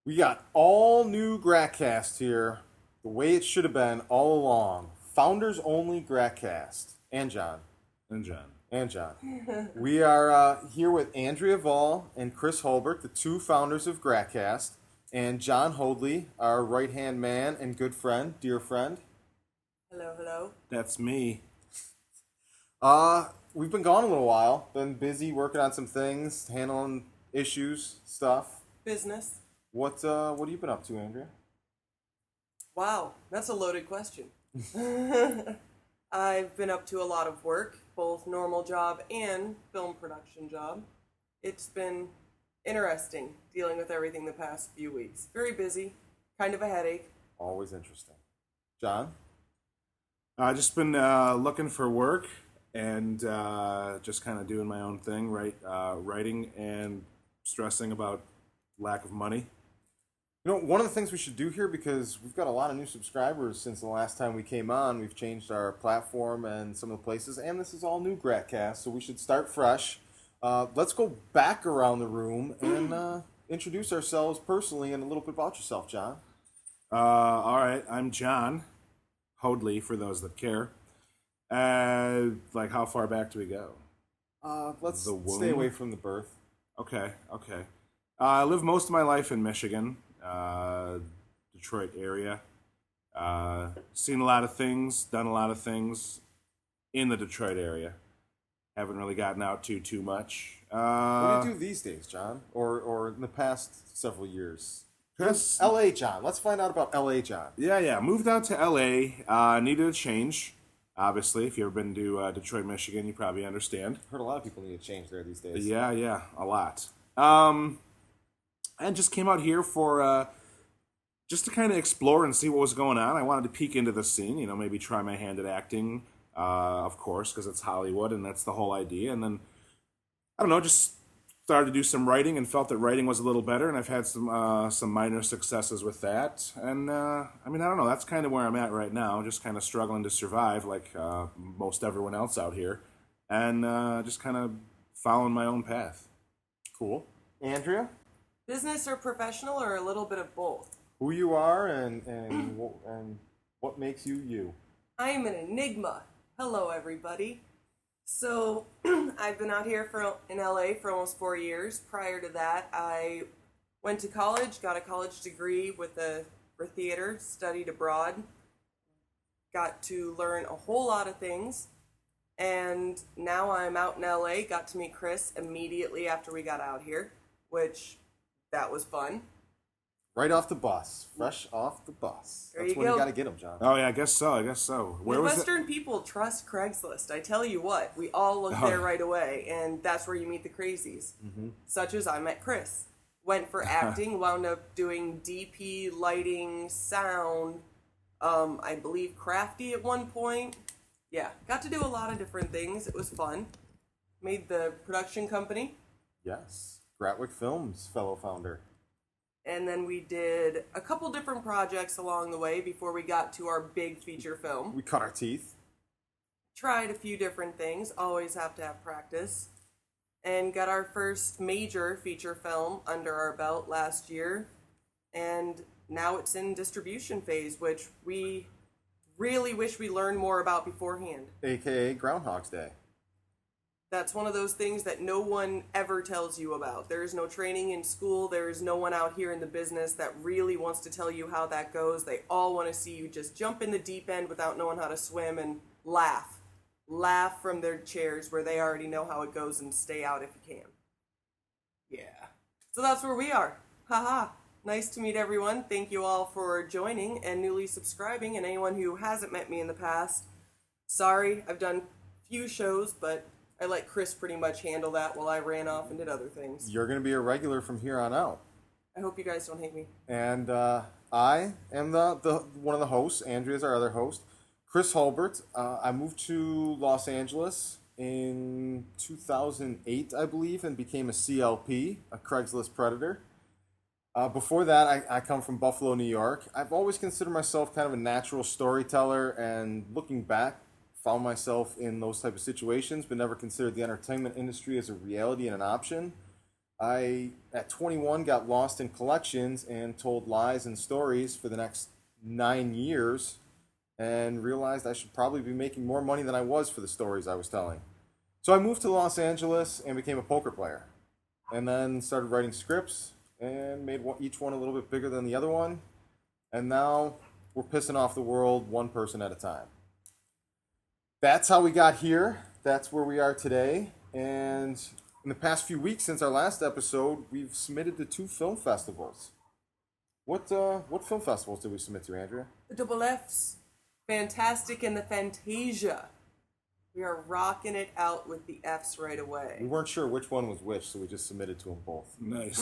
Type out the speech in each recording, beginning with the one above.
We got all new Gratcast here, the way it should have been all along. Founders only Gratcast. And John. And John. And John. We are here with Andrea Vahl and Kris Hulbert, the two founders of Gratcast, and John Hoadley, our right-hand man and good friend, dear friend. Hello, hello. That's me. We've been gone a little while. Been busy working on some things, handling issues, stuff. Business. What have you been up to, Andrea? Wow, that's a loaded question. I've been up to a lot of work, both normal job and film production job. It's been interesting dealing with everything the past few weeks. Very busy, kind of a headache. Always interesting. John? I've just been looking for work and just kind of doing my own thing, writing and stressing about lack of money. You know, one of the things we should do here, because we've got a lot of new subscribers since the last time we came on, we've changed our platform and some of the places, and this is all new Gratcast, so we should start fresh. Let's go back around the room and introduce ourselves personally and a little bit about yourself, John. All right, I'm John Hoadley, for those that care. How far back do we go? Let's The womb? stay away from the birth. Okay. I lived most of my life in Michigan, Detroit area. Seen a lot of things, done a lot of things in the Detroit area. Haven't really gotten out too much. What do you do these days, John? Or in the past several years? Yes. L.A. John. Let's find out about L.A. John. Yeah. Moved out to L.A. Needed a change. Obviously, if you've ever been to Detroit, Michigan, you probably understand. Heard a lot of people need to change there these days. Yeah, a lot. And just came out here for just to kind of explore and see what was going on. I wanted to peek into the scene, maybe try my hand at acting, of course, because it's Hollywood and that's the whole idea. And then, I don't know, just started to do some writing and felt that writing was a little better, and I've had some minor successes with that. And, I don't know, that's kind of where I'm at right now, just kind of struggling to survive like most everyone else out here, and just kind of following my own path. Cool. Andrea? Business or professional, or a little bit of both? Who you are and what makes you you. I am an enigma. Hello, everybody. So, I've been out here in LA for almost 4 years. Prior to that, I went to college, got a college degree for theater, studied abroad, got to learn a whole lot of things, and now I'm out in LA, got to meet Kris immediately after we got out here, which, that was fun. Right off the bus. Fresh off the bus. There That's you when go. you got to get them, John. Oh, yeah, I guess so. Where was it? Midwestern people trust Craigslist. I tell you what, we all look there right away, and that's where you meet the crazies. Mm-hmm. Such as I met Kris. Went for acting, wound up doing DP, lighting, sound, I believe crafty at one point. Yeah, got to do a lot of different things. It was fun. Made the production company. Yes. Gratwick Films, fellow founder. And then we did a couple different projects along the way before we got to our big feature film. We cut our teeth. Tried a few different things, always have to have practice. And got our first major feature film under our belt last year. And now it's in distribution phase, which we really wish we learned more about beforehand. AKA Groundhog's Day. That's one of those things that no one ever tells you about. There is no training in school. There is no one out here in the business that really wants to tell you how that goes. They all want to see you just jump in the deep end without knowing how to swim and laugh. Laugh from their chairs where they already know how it goes and stay out if you can. Yeah. So that's where we are. Haha. Nice to meet everyone. Thank you all for joining and newly subscribing, and anyone who hasn't met me in the past. Sorry, I've done few shows, but I let Kris pretty much handle that while I ran off and did other things. You're going to be a regular from here on out. I hope you guys don't hate me. And I am the one of the hosts. Andrea's our other host. Kris Hulbert. I moved to Los Angeles in 2008, I believe, and became a CLP, a Craigslist predator. Before that, I come from Buffalo, New York. I've always considered myself kind of a natural storyteller, and looking back, found myself in those type of situations, but never considered the entertainment industry as a reality and an option. I, at 21, got lost in collections and told lies and stories for the next 9 years and realized I should probably be making more money than I was for the stories I was telling. So I moved to Los Angeles and became a poker player. And then started writing scripts and made each one a little bit bigger than the other one. And now we're pissing off the world one person at a time. That's how we got here. That's where we are today. And in the past few weeks since our last episode, we've submitted to 2 film festivals. What film festivals did we submit to, Andrea? The double F's, Fantastic and the Fantasia. We are rocking it out with the F's right away. We weren't sure which one was which, so we just submitted to them both. Nice.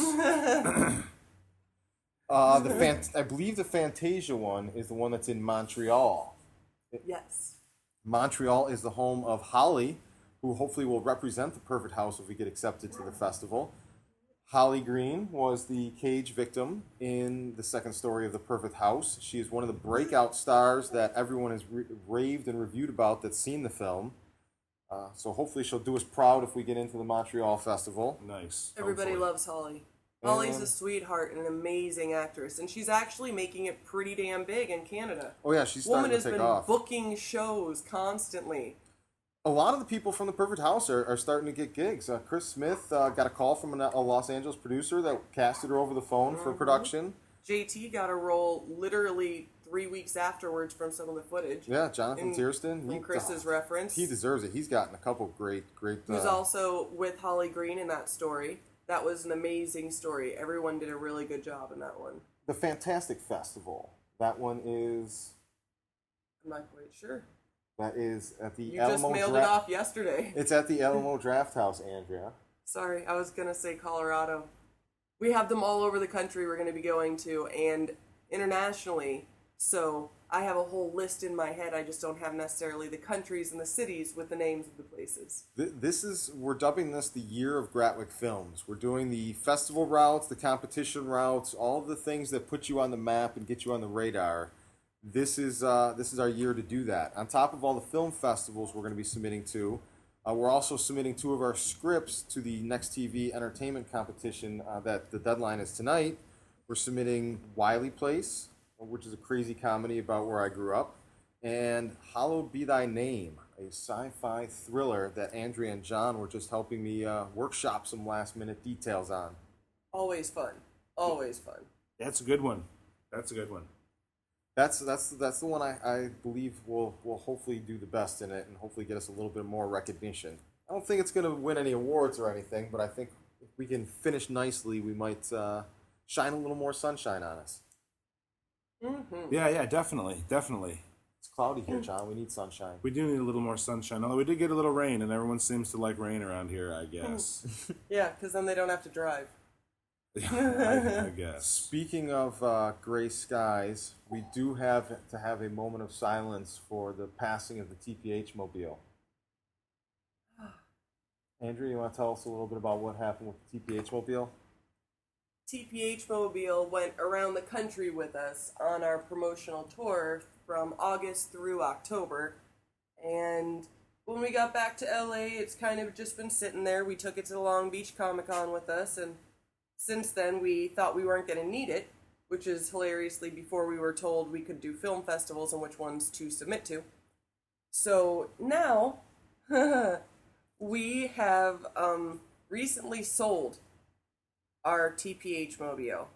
I believe the Fantasia one is the one that's in Montreal. Yes. Montreal is the home of Holly, who hopefully will represent the Perfect House if we get accepted to the festival. Holly Green was the cage victim in the second story of The Perfect House. She is one of the breakout stars that everyone has raved and reviewed about that's seen the film. So hopefully she'll do us proud if we get into the Montreal Festival. Nice. Everybody Hopefully. loves Holly. Holly's a sweetheart and an amazing actress, and she's actually making it pretty damn big in Canada. Oh yeah, she's starting to take Woman has off. been booking shows constantly. A lot of the people from The Perfect House are starting to get gigs. Chris Smith got a call from a Los Angeles producer that casted her over the phone for production. JT got a role literally 3 weeks afterwards from some of the footage. Yeah, Jonathan Tierston. From Chris's reference. He deserves it. He's gotten a couple great. Who's also with Holly Green in that story. That was an amazing story. Everyone did a really good job in that one. The Fantastic Festival. That one is. I'm not quite sure. That is at the You Alamo just mailed it off yesterday. It's at the Alamo Draft House, Andrea. Sorry, I was going to say Colorado. We have them all over the country we're going to be going to, and internationally. So I have a whole list in my head. I just don't have necessarily the countries and the cities with the names of the places. We're dubbing this the year of Gratwick Films. We're doing the festival routes, the competition routes, all of the things that put you on the map and get you on the radar. This is our year to do that. On top of all the film festivals we're going to be submitting to, we're also submitting 2 of our scripts to the Next TV Entertainment competition that the deadline is tonight. We're submitting Wiley Place, which is a crazy comedy about where I grew up, and Hallowed Be Thy Name, a sci-fi thriller that Andrea and John were just helping me workshop some last-minute details on. Always fun. Always fun. That's a good one. That's a good one. That's the one I believe will hopefully do the best in it and hopefully get us a little bit more recognition. I don't think it's going to win any awards or anything, but I think if we can finish nicely, we might shine a little more sunshine on us. Mm-hmm. Yeah, definitely. It's cloudy here, John. We need sunshine. We do need a little more sunshine, although we did get a little rain, and everyone seems to like rain around here, I guess. Yeah, because then they don't have to drive. I guess. Speaking of gray skies, we do have to have a moment of silence for the passing of the TPH Mobile. Andrea, you want to tell us a little bit about what happened with the TPH Mobile? TPH Mobile went around the country with us on our promotional tour from August through October. And when we got back to LA, it's kind of just been sitting there. We took it to the Long Beach Comic Con with us, and since then we thought we weren't going to need it, which is hilariously before we were told we could do film festivals and which ones to submit to. So now we have recently sold our TPH Mobile.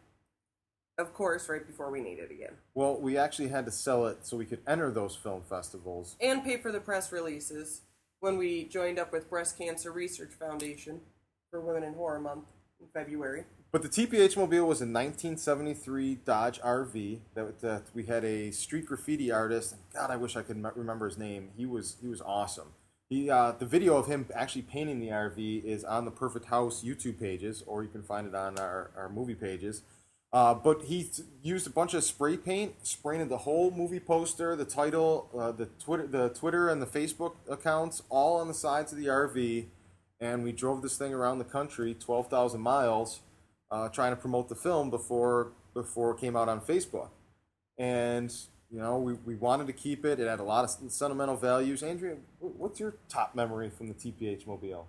Of course, right before we need it again. Well, we actually had to sell it so we could enter those film festivals. And pay for the press releases when we joined up with Breast Cancer Research Foundation for Women in Horror Month in February. But the TPH Mobile was a 1973 Dodge RV that we had a street graffiti artist. God, I wish I could remember his name. He was awesome. The video of him actually painting the RV is on the Perfect House YouTube pages, or you can find it on our movie pages. But he used a bunch of spray paint, sprayed the whole movie poster, the title, the Twitter and the Facebook accounts, all on the sides of the RV, and we drove this thing around the country, 12,000 miles, trying to promote the film before it came out on Facebook. And you know, we wanted to keep it. It had a lot of sentimental values. Andrea, what's your top memory from the TPH Mobile?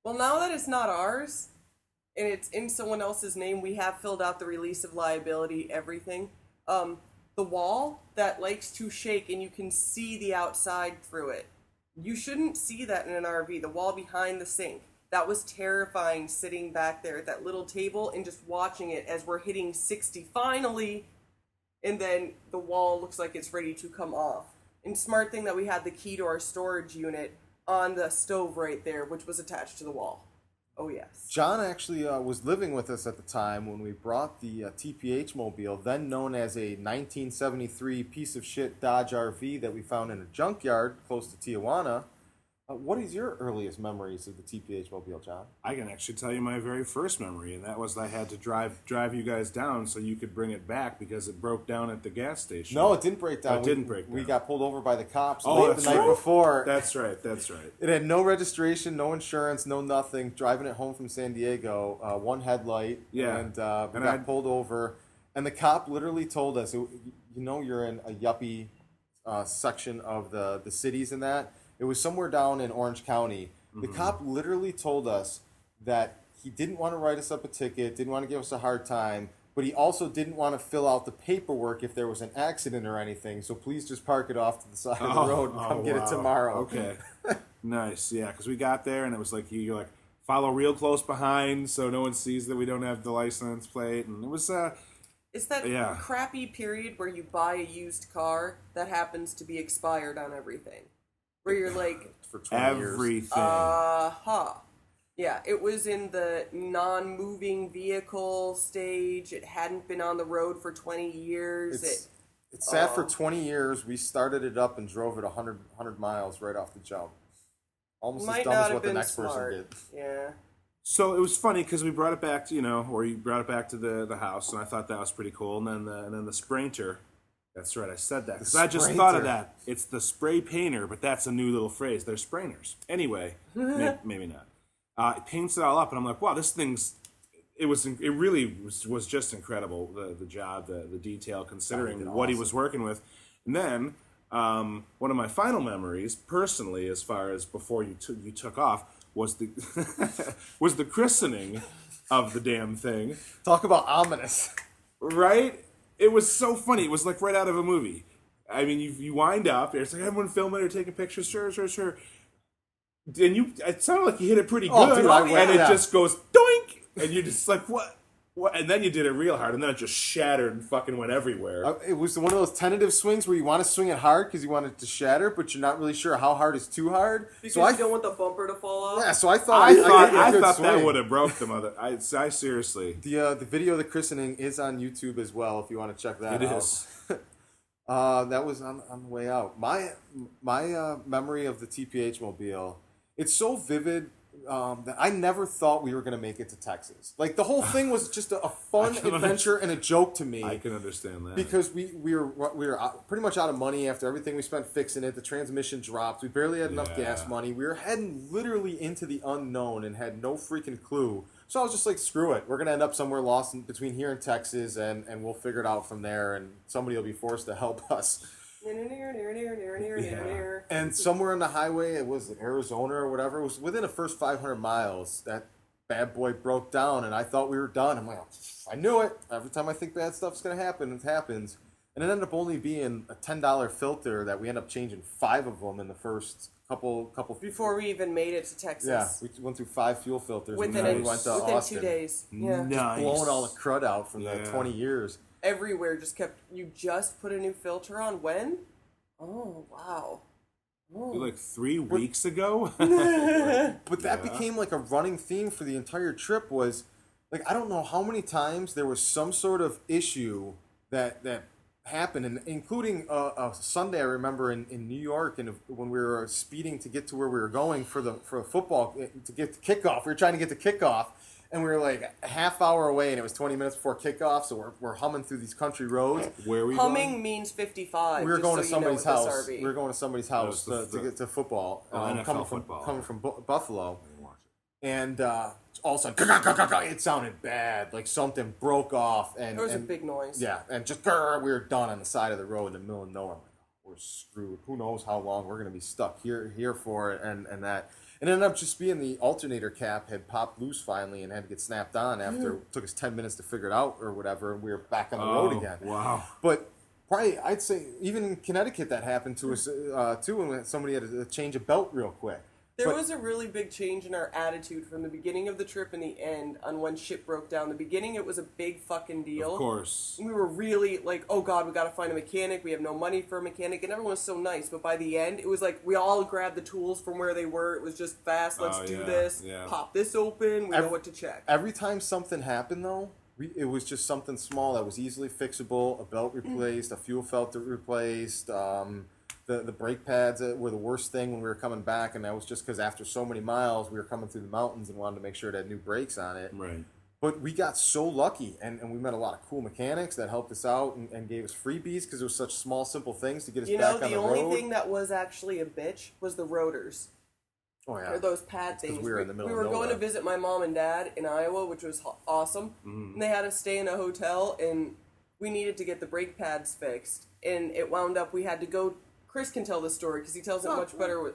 Well, now that it's not ours, and it's in someone else's name, we have filled out the release of liability, everything. The wall that likes to shake and you can see the outside through it. You shouldn't see that in an RV. The wall behind the sink. That was terrifying sitting back there at that little table and just watching it as we're hitting 60 finally, and then the wall looks like it's ready to come off. And smart thing that we had the key to our storage unit on the stove right there, which was attached to the wall. Oh, yes. John actually was living with us at the time when we brought the TPH Mobile, then known as a 1973 piece of shit Dodge RV that we found in a junkyard close to Tijuana. What is your earliest memories of the TPH Mobile, John? I can actually tell you my very first memory, and that was I had to drive you guys down so you could bring it back because it broke down at the gas station. No, it didn't break down. It didn't break down. We got pulled over by the cops late the night before. That's right. It had no registration, no insurance, no nothing. Driving it home from San Diego, one headlight, and we got pulled over. And the cop literally told us, you know, you're in a yuppie section of the cities and that. It was somewhere down in Orange County. The cop literally told us that he didn't want to write us up a ticket, didn't want to give us a hard time, but he also didn't want to fill out the paperwork if there was an accident or anything. So please just park it off to the side of the road and come get it tomorrow. Okay. Nice. Yeah, because we got there and it was like you like follow real close behind so no one sees that we don't have the license plate, and it was it's that crappy period where you buy a used car that happens to be expired on everything. Where you're like, for 20 everything. Yeah, it was in the non-moving vehicle stage. It hadn't been on the road for 20 years. It sat for 20 years. We started it up and drove it 100 miles right off the jump. Almost as dumb as what the next person did. Yeah. So it was funny because we brought it back to, you brought it back to the house, and I thought that was pretty cool. And then the Sprinter. That's right, I said that. Because I just thought of that. It's the spray painter, but that's a new little phrase. They're sprainers. Anyway, maybe not. It paints it all up, and I'm like, wow, this thing's... It really was just incredible, the job, the detail, considering what he was working with. And then, one of my final memories, personally, as far as before you took off, was the was the christening of the damn thing. Talk about ominous. Right? It was so funny. It was like right out of a movie. I mean, you wind up. It's like everyone filming or taking pictures. Sure. And it sounded like you hit it pretty good. Dude, and it just goes doink, and you're just like, what? And then you did it real hard, and then it just shattered and fucking went everywhere. It was one of those tentative swings where you want to swing it hard because you want it to shatter, but you're not really sure how hard is too hard. Because you don't want the bumper to fall off. Yeah, so I thought that would have broke the mother. I seriously. The video of the christening is on YouTube as well if you want to check that out. It is. That was on the way out. My memory of the TPH Mobile, it's so vivid. That I never thought we were going to make it to Texas. Like, the whole thing was just a fun adventure and a joke to me. I can understand that. Because we were pretty much out of money after everything we spent fixing it. The transmission dropped. We barely had enough gas money. We were heading literally into the unknown and had no freaking clue. So I was just like, screw it. We're going to end up somewhere lost between here and Texas, and we'll figure it out from there, and somebody will be forced to help us. And somewhere on the highway, it was Arizona or whatever, it was within the first 500 miles, that bad boy broke down, and I thought we were done. I'm like, I knew it. Every time I think bad stuff's going to happen, it happens. And it ended up only being a $10 filter that we ended up changing 5 of them in the first couple before we even made it to Texas. Yeah, we went through 5 fuel filters within and we went to Austin. 2 days. Yeah. Nice. Just blowing all the crud out from the 20 years. Everywhere you just put a new filter on when? Oh, wow. Oh. Like 3 weeks ago? But that became like a running theme for the entire trip was, like, I don't know how many times there was some sort of issue that happened, and including a Sunday I remember in New York, and when we were speeding to get to where we were going for a football, to get to kickoff. We were trying to get to kickoff. And we were like a half hour away, and it was 20 minutes before kickoff, so we're humming through these country roads. Where are we Humming going? means 55. We were going to somebody's house. We were going to somebody's house to get to football. NFL football. Coming from Buffalo. And all of a sudden, it sounded bad. Like something broke off. And there was a big noise. Yeah, and just we were done on the side of the road in the middle of nowhere. I'm like, we're screwed. Who knows how long we're going to be stuck here for it and that. And it ended up just being the alternator cap had popped loose finally and had to get snapped on after it took us 10 minutes to figure it out or whatever, and we were back on the road again. Wow. But probably, I'd say, even in Connecticut that happened to us, too, when somebody had to change a belt real quick. There was a really big change in our attitude from the beginning of the trip and the end on when shit broke down. The beginning, it was a big fucking deal. Of course. We were really like, oh God, we gotta find a mechanic. We have no money for a mechanic. And everyone was so nice. But by the end, it was like we all grabbed the tools from where they were. It was just fast. Let's do this. Yeah. Pop this open. We know what to check. Every time something happened, though, it was just something small that was easily fixable. A belt replaced, a fuel filter replaced, the brake pads were the worst thing when we were coming back, and that was just because after so many miles, we were coming through the mountains and wanted to make sure it had new brakes on it. Right. But we got so lucky, and we met a lot of cool mechanics that helped us out and gave us freebies because it was such small, simple things to get us back on the road. The only thing that was actually a bitch was the rotors. Oh, yeah. Or those pad things. We were in the middle We were going to visit my mom and dad in Iowa, which was awesome. Mm-hmm. And they had us stay in a hotel, and we needed to get the brake pads fixed. And it wound up, we had to go... Kris can tell the story because he tells it much better with...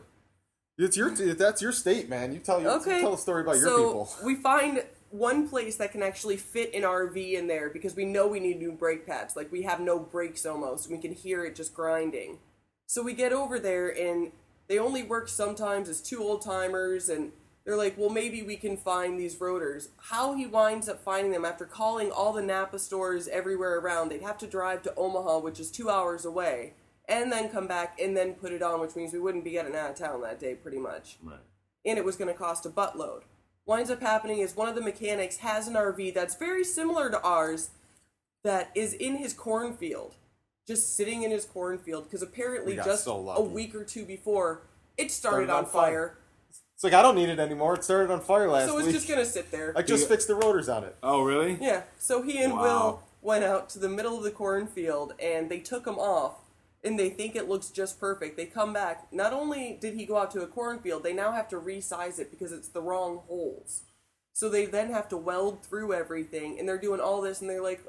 That's your state, man. You tell the story about your people. So we find one place that can actually fit an RV in there because we know we need new brake pads. Like, we have no brakes almost. We can hear it just grinding. So we get over there, and they only work sometimes as two old-timers, and they're like, well, maybe we can find these rotors. How he winds up finding them after calling all the Napa stores everywhere around, they'd have to drive to Omaha, which is 2 hours away, and then come back and then put it on, which means we wouldn't be getting out of town that day, pretty much. Right. And it was going to cost a buttload. Winds up happening is one of the mechanics has an RV that's very similar to ours that is in his cornfield, just sitting in his cornfield, because apparently just a week or two before, it started on fire. It's like, I don't need it anymore. It started on fire last week. So it's just going to sit there. I just fixed the rotors on it. Oh, really? Yeah. So he and Will went out to the middle of the cornfield, and they took them off. And they think it looks just perfect. They come back. Not only did he go out to a cornfield, they now have to resize it because it's the wrong holes. So they then have to weld through everything, and they're doing all this, and they're like,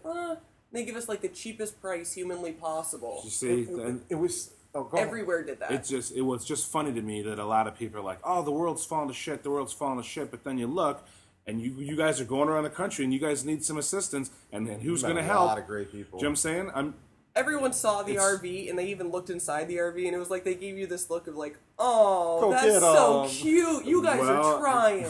they give us like the cheapest price humanly possible. You see, it was everywhere did that. It was just funny to me that a lot of people are like, oh, the world's falling to shit, but then you look, and you guys are going around the country, and you guys need some assistance, and who's going to help? A lot of great people. Do you know what I'm saying? Everyone saw the RV, and they even looked inside the RV, and it was like they gave you this look of like, oh, that's so cute. You guys are trying.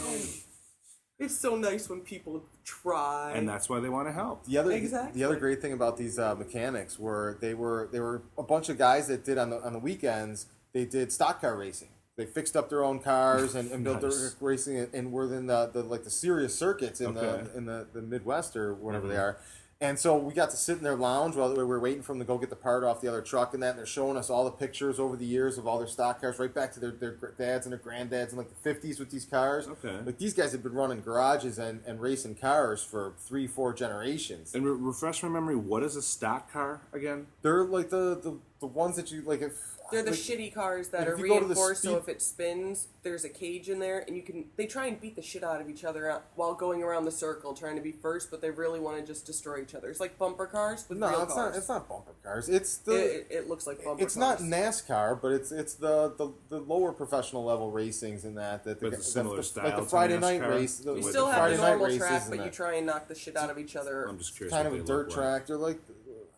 It's so nice when people try. And that's why they want to help. The other great thing about these mechanics were they were a bunch of guys that did on the weekends, they did stock car racing. They fixed up their own cars and built their racing, and were in the serious circuits in the Midwest or whatever they are. And so we got to sit in their lounge while we were waiting for them to go get the part off the other truck and that. And they're showing us all the pictures over the years of all their stock cars, right back to their dads and their granddads in like the 50s with these cars. Okay. Like these guys have been running garages and racing cars for 3-4 generations. And refresh my memory, what is a stock car again? They're like the ones that you like if... They're the shitty cars that are reinforced, so if it spins, there's a cage in there, and they try and beat the shit out of each other while going around the circle, trying to be first, but they really want to just destroy each other. It's like bumper cars with real cars. It's not bumper cars. It looks like bumper cars. It's not NASCAR, but it's the lower professional level racings in that with a similar style, like the Friday night race. You still have the normal track, but you try and knock the shit out of each other. I'm just curious. Kind of a dirt track. They're like,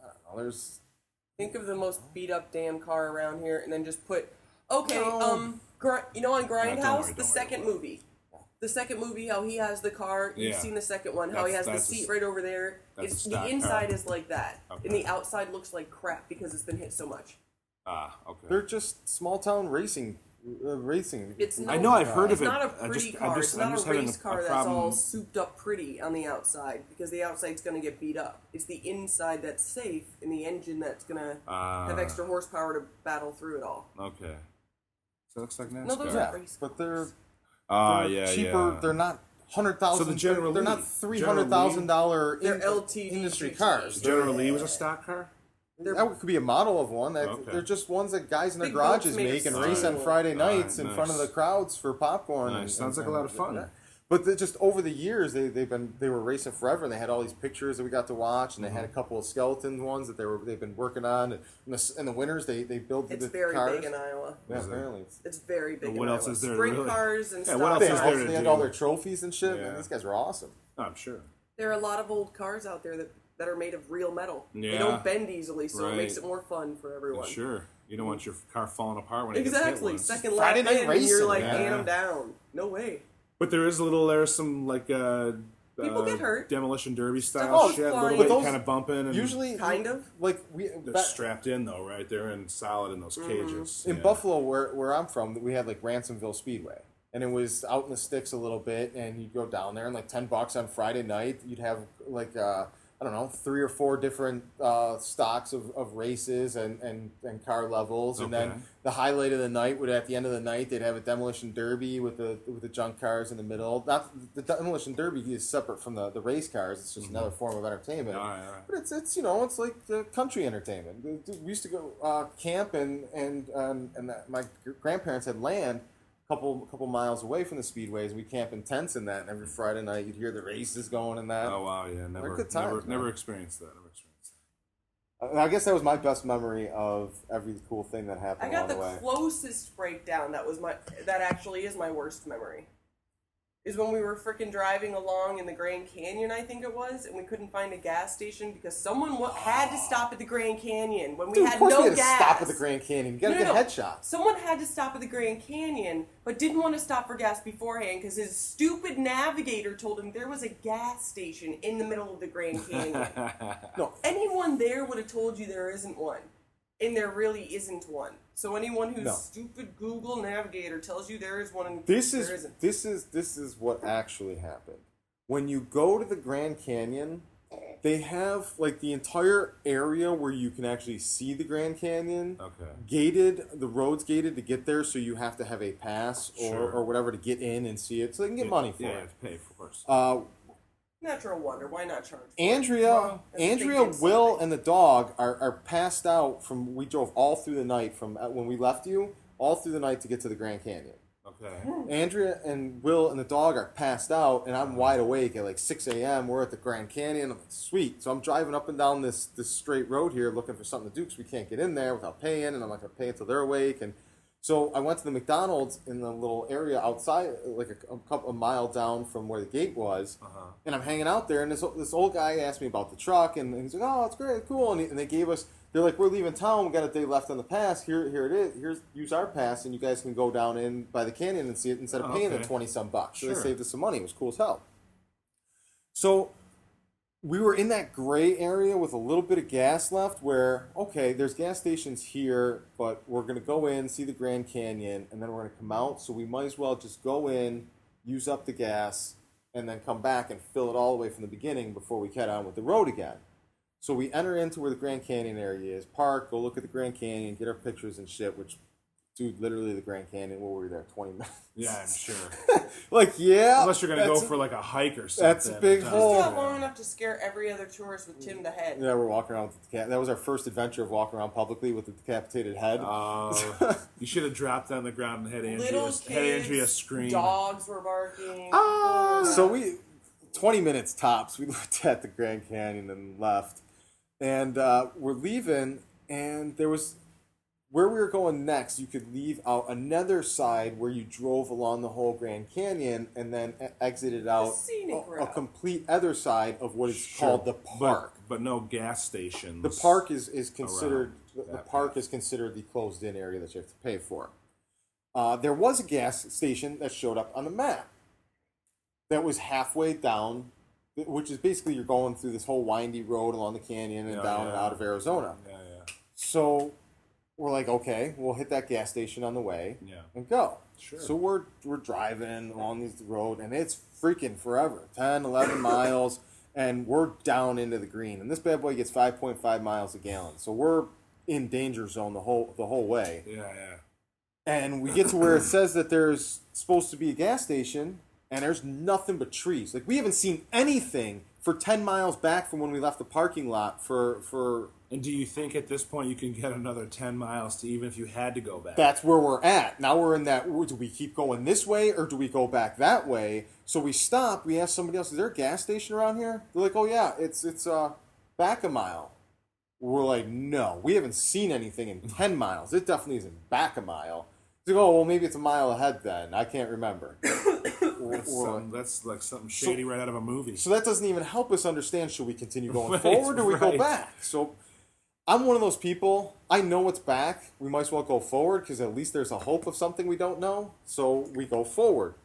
I don't know. There's. Think of the most beat up damn car around here, and then just put, on Grindhouse, the second movie, how he has the car. You've seen the second one, how he has the seat right over there. It's the inside is like that, and the outside looks like crap because it's been hit so much. Okay. They're just small town racing. It's not, I know I've heard of it. It's not a pretty car. It's not a race car that's all souped up pretty on the outside because the outside's going to get beat up. It's the inside that's safe and the engine that's going to have extra horsepower to battle through it all. Okay. So it looks like NASCAR. No, those are race cars. But they're cheaper. Yeah. They're not $100,000. So the General Lee, they're not $300,000 they're LTD industry cars. General Lee was a stock car? That could be a model of one. They're just ones that guys in their garages make and race on Friday nights in front of the crowds for popcorn. Nice. Sounds like a lot of fun. But just over the years, they were racing forever, and they had all these pictures that we got to watch, and they had a couple of skeleton ones that they've been working on. And in the winters, they build It's the very cars. big in Iowa. Yeah, apparently. It's very big. What in else Iowa. is there? Sprint Really? cars and Yeah, stock what else They is cars. there to had do? all their trophies and shit. Yeah. Man, these guys are awesome. Oh, I'm sure. There are a lot of old cars out there that are made of real metal. Yeah. They don't bend easily, so Right. it makes it more fun for everyone. Sure. You don't want your car falling apart when it gets hit Exactly. once. Second lap Friday in, night and racing, you're like, yeah. hand them down. No way. But there's some like People get hurt. demolition derby style Stuff shit, a flying. little But bit those- kind of bumping. And Usually, Kind of. like they're strapped in though, right? They're in solid in those cages. in Yeah. Buffalo, where I'm from, we had like Ransomville Speedway, and it was out in the sticks a little bit, and you'd go down there, and like $10 on Friday night, you'd have like I don't know, 3 or 4 different stocks of races and car levels, and Okay. then the highlight of the night would, at the end of the night, they'd have a demolition derby with the junk cars in the middle. Not the demolition derby is separate from the race cars; it's just another form of entertainment. All right. But it's it's like the country entertainment. We used to go camp and my grandparents had land a couple miles away from the speedways, and we camp in tents in that. And every Friday night, you'd hear the races going and that. Oh wow, yeah, never good times, never man. experienced that. I guess that was my best memory of every cool thing that I happened got along the the way. closest breakdown. That actually is my worst memory. Is when we were frickin' driving along in the Grand Canyon, I think it was, and we couldn't find a gas station because someone had to stop at the Grand Canyon when we Dude, had of course no we had to gas. stop at the Grand Canyon. You gotta No, get no. headshots. Someone had to stop at the Grand Canyon, but didn't want to stop for gas beforehand because his stupid navigator told him there was a gas station in the middle of the Grand Canyon. No, Anyone there would have told you there isn't one, and there really isn't one. So anyone whose No. stupid Google navigator tells you there is one, and This there is isn't. this is what actually happened. When you go to the Grand Canyon, they have like the entire area where you can actually see the Grand Canyon. Okay. Gated, the road's gated to get there, so you have to have a pass Sure. or whatever to get in and see it, so they can get money for Yeah, it. you have to pay, of course. Natural wonder. Why not charge? Andrea, Well, that's a big Andrea, deal, Will, something. and the dog are passed out from. We drove all through the night from when we left you, all through the night to get to the Grand Canyon. Okay. Andrea and Will and the dog are passed out, and I'm wide awake at like 6 a.m. We're at the Grand Canyon. I'm like, sweet. So I'm driving up and down this straight road here looking for something to do because we can't get in there without paying, and I'm not going to pay until they're awake. And so I went to the McDonald's in the little area outside, like a couple of mile down from where the gate was. And I'm hanging out there, and this old guy asked me about the truck, and he's like, "Oh, it's great, cool." And they gave us. They're like, "We're leaving town. We got a day left on the pass. Here it is. Use our pass, and you guys can go down in by the canyon and see it instead of paying the okay. 20-some bucks." So Sure. they saved us some money. It was cool as hell. So we were in that gray area with a little bit of gas left where, okay, there's gas stations here, but we're going to go in, see the Grand Canyon, and then we're going to come out. So we might as well just go in, use up the gas, and then come back and fill it all the way from the beginning before we get on with the road again. So we enter into where the Grand Canyon area is, park, go look at the Grand Canyon, get our pictures and shit, which, dude, literally the Grand Canyon, what were we there, 20 minutes? Yeah, I'm sure. Like, yeah. Unless you're gonna go that's- for like a hike or something. that's a big Just- hole. Not long enough to scare every other tourist with Tim the Head. Yeah, we're walking around with the cat. That was our first adventure of walking around publicly with the decapitated head. You should have dropped on the ground and had Little Andrea kids, scream. dogs were barking. So we, 20 minutes tops, we looked at the Grand Canyon and left. And we're leaving, and there was, where we were going next, you could leave out another side where you drove along the whole Grand Canyon and then exited out scenic a route. complete other side of what is Sure, called the park. but no gas stations. The park is considered around the that park path. is considered the closed-in area that you have to pay for. There was a gas station that showed up on the map that was halfway down, which is basically you're going through this whole windy road along the canyon and down and out of Arizona. Yeah. So we're like, okay, we'll hit that gas station on the way Yeah. and go. Sure. So we're driving along this road, and it's freaking forever, 10, 11 miles, and we're down into the green. And this bad boy gets 5.5 miles a gallon. So we're in danger zone the whole way. Yeah. And we get to where it says that there's supposed to be a gas station, and there's nothing but trees. Like, we haven't seen anything for 10 miles back from when we left the parking lot for And do you think at this point you can get another 10 miles to even if you had to go back? That's where we're at. Now we're in that, do we keep going this way or do we go back that way? So we stop, we ask somebody else, is there a gas station around here? They're like, oh yeah, it's back a mile. We're like, no, we haven't seen anything in 10 miles. It definitely isn't back a mile. They go, oh, well, maybe it's a mile ahead then. I can't remember. That's like something shady right out of a movie. So that doesn't even help us understand, should we continue going forward or we go back? So I'm one of those people, I know what's back. We might as well go forward because at least there's a hope of something we don't know. So we go forward.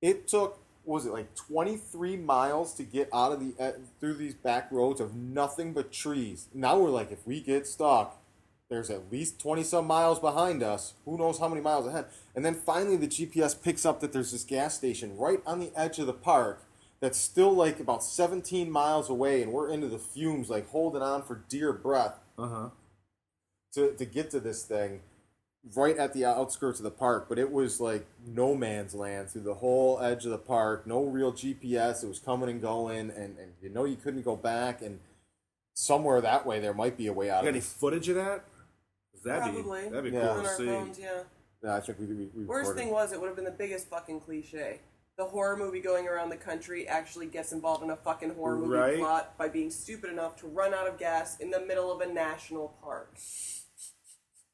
It took, what was it, like 23 miles to get out of through these back roads of nothing but trees. Now we're like, if we get stuck, there's at least 20-some miles behind us. Who knows how many miles ahead? And then finally the GPS picks up that there's this gas station right on the edge of the park that's still like about 17 miles away, and we're into the fumes, like holding on for dear breath to get to this thing right at the outskirts of the park. But it was like no man's land through the whole edge of the park. No real GPS. It was coming and going, and you know you couldn't go back. And somewhere that way there might be a way out. Got any footage of that? That'd be yeah. cool On to our see. phones, yeah. Yeah, I think we Worst recorded. thing was, it would have been the biggest fucking cliche. The horror movie going around the country actually gets involved in a fucking horror movie plot by being stupid enough to run out of gas in the middle of a national park.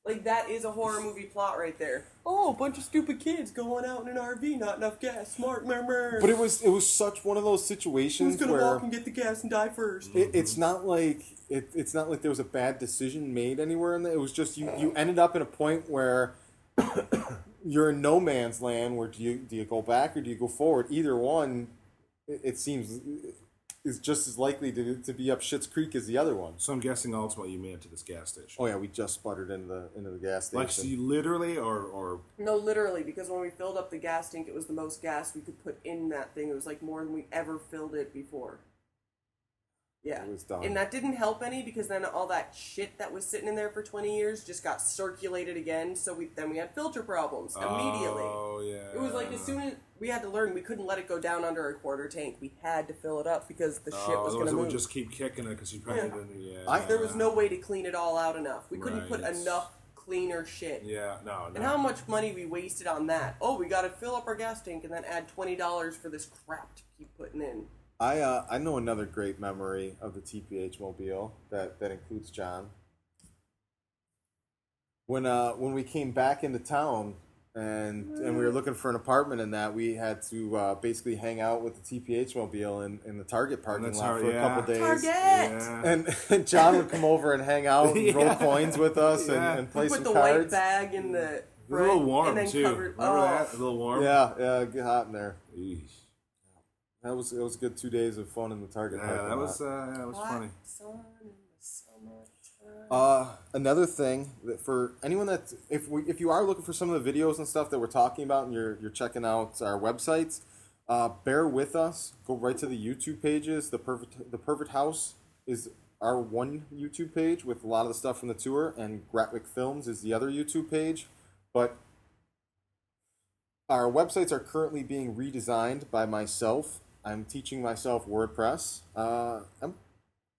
Like, that is a horror movie plot right there. Oh, a bunch of stupid kids going out in an RV, not enough gas, smart, murmur. But it was such one of those situations Who's gonna where walk and get the gas and die first? it's not like it's not like there was a bad decision made anywhere in there. It was just you ended up in a point where you're in no man's land. Where do you go back or do you go forward? Either one, it seems, is just as likely to be up Schitt's Creek as the other one. So I'm guessing ultimately you made it to this gas station. Oh yeah, we just sputtered into the gas station. Like, so you literally or No, literally, because when we filled up the gas tank, it was the most gas we could put in that thing. It was like more than we ever filled it before. Yeah. It was done. And that didn't help any because then all that shit that was sitting in there for 20 years just got circulated again. So we had filter problems immediately. Oh yeah. It was like as soon as we had to learn, we couldn't let it go down under a quarter tank. We had to fill it up because the shit was going to it would move. just keep kicking it because you probably didn't. There was no way to clean it all out enough. We couldn't put Right. enough cleaner shit. Yeah, no. And how much money we wasted on that? Oh, we got to fill up our gas tank and then add $20 for this crap to keep putting in. I know another great memory of the TPH Mobile that includes John. When we came back into town and we were looking for an apartment in that, we had to basically hang out with the TPH Mobile in the Target parking lot for a couple days. Target! Yeah. And John would come over and hang out and roll coins with us and play some Put the cards. white bag in the It was a little warm and then too. covered. Remember that? A little warm. Yeah, it get hot in there. Eesh. It was a good 2 days of fun in the Target Yeah, parking that lot. was funny. Sun in the summertime. Another thing that for anyone that if you are looking for some of the videos and stuff that we're talking about and you're checking out our websites, bear with us. Go right to the YouTube pages. The Perfect House is our one YouTube page with a lot of the stuff from the tour, and Gratwick Films is the other YouTube page. But our websites are currently being redesigned by myself. I'm teaching myself WordPress. I'm